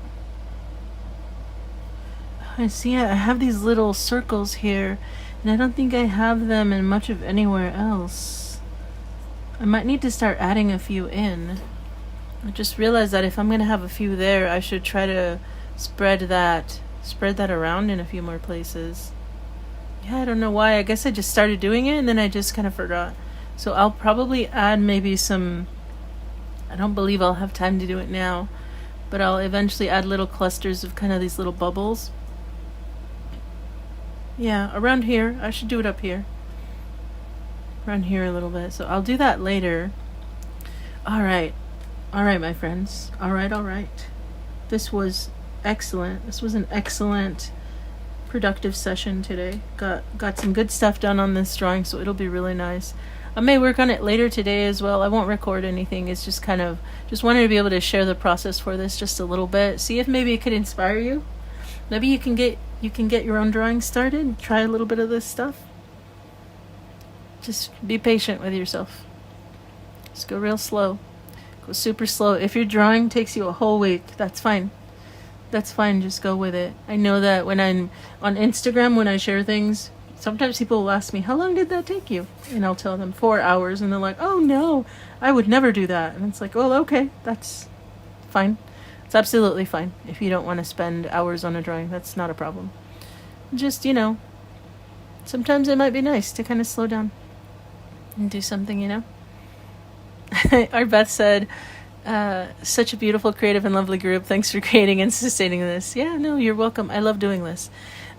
I see I have these little circles here, and I don't think I have them in much of anywhere else. I might need to start adding a few in. I just realized that if I'm going to have a few there, I should try to spread that around in a few more places. Yeah, I don't know why. I guess I just started doing it and then I just kind of forgot. So I'll probably add maybe some, I don't believe I'll have time to do it now, but I'll eventually add little clusters of kind of these little bubbles. Yeah, around here. I should do it up here. Around here a little bit. So I'll do that later. All right, my friends. All right. This was excellent. This was an excellent, productive session today. Got some good stuff done on this drawing, so it'll be really nice. I may work on it later today as well. I won't record anything. It's just kind of just wanted to be able to share the process for this just a little bit. See if maybe it could inspire you. Maybe you can get your own drawing started. Try a little bit of this stuff. Just be patient with yourself. Just go real slow. Go super slow. If your drawing takes you a whole week, that's fine. That's fine. Just go with it. I know that when I'm on Instagram, when I share things, sometimes people will ask me, how long did that take you? And I'll tell them 4 hours. And they're like, oh no, I would never do that. And it's like, well, okay, that's fine. It's absolutely fine. If you don't want to spend hours on a drawing, that's not a problem. Just, sometimes it might be nice to kind of slow down and do something, Our Beth said, such a beautiful, creative, and lovely group. Thanks for creating and sustaining this. Yeah, no, you're welcome. I love doing this.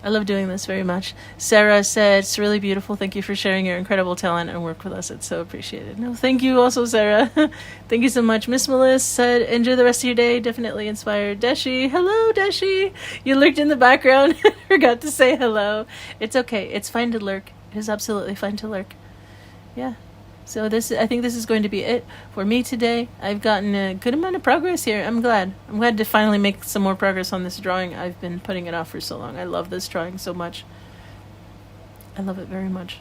I love doing this very much. Sarah said, it's really beautiful. Thank you for sharing your incredible talent and work with us. It's so appreciated. No, thank you also, Sarah. Thank you so much. Miss Melissa said, enjoy the rest of your day. Definitely inspired. Deshi. Hello, Deshi. You lurked in the background. Forgot to say hello. It's okay. It's fine to lurk. It is absolutely fine to lurk. Yeah. So I think this is going to be it for me today. I've gotten a good amount of progress here. I'm glad to finally make some more progress on this drawing. I've been putting it off for so long. I love this drawing so much. I love it very much.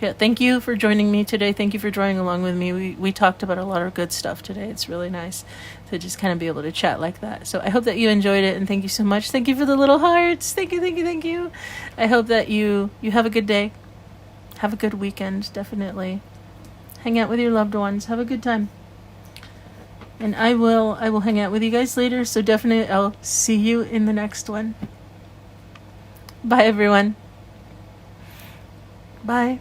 Yeah, thank you for joining me today. Thank you for drawing along with me. We talked about a lot of good stuff today. It's really nice to just kind of be able to chat like that. So I hope that you enjoyed it, and thank you so much. Thank you for the little hearts. Thank you. I hope that you have a good day. Have a good weekend, definitely. Hang out with your loved ones. Have a good time. And I will hang out with you guys later. So definitely I'll see you in the next one. Bye, everyone. Bye.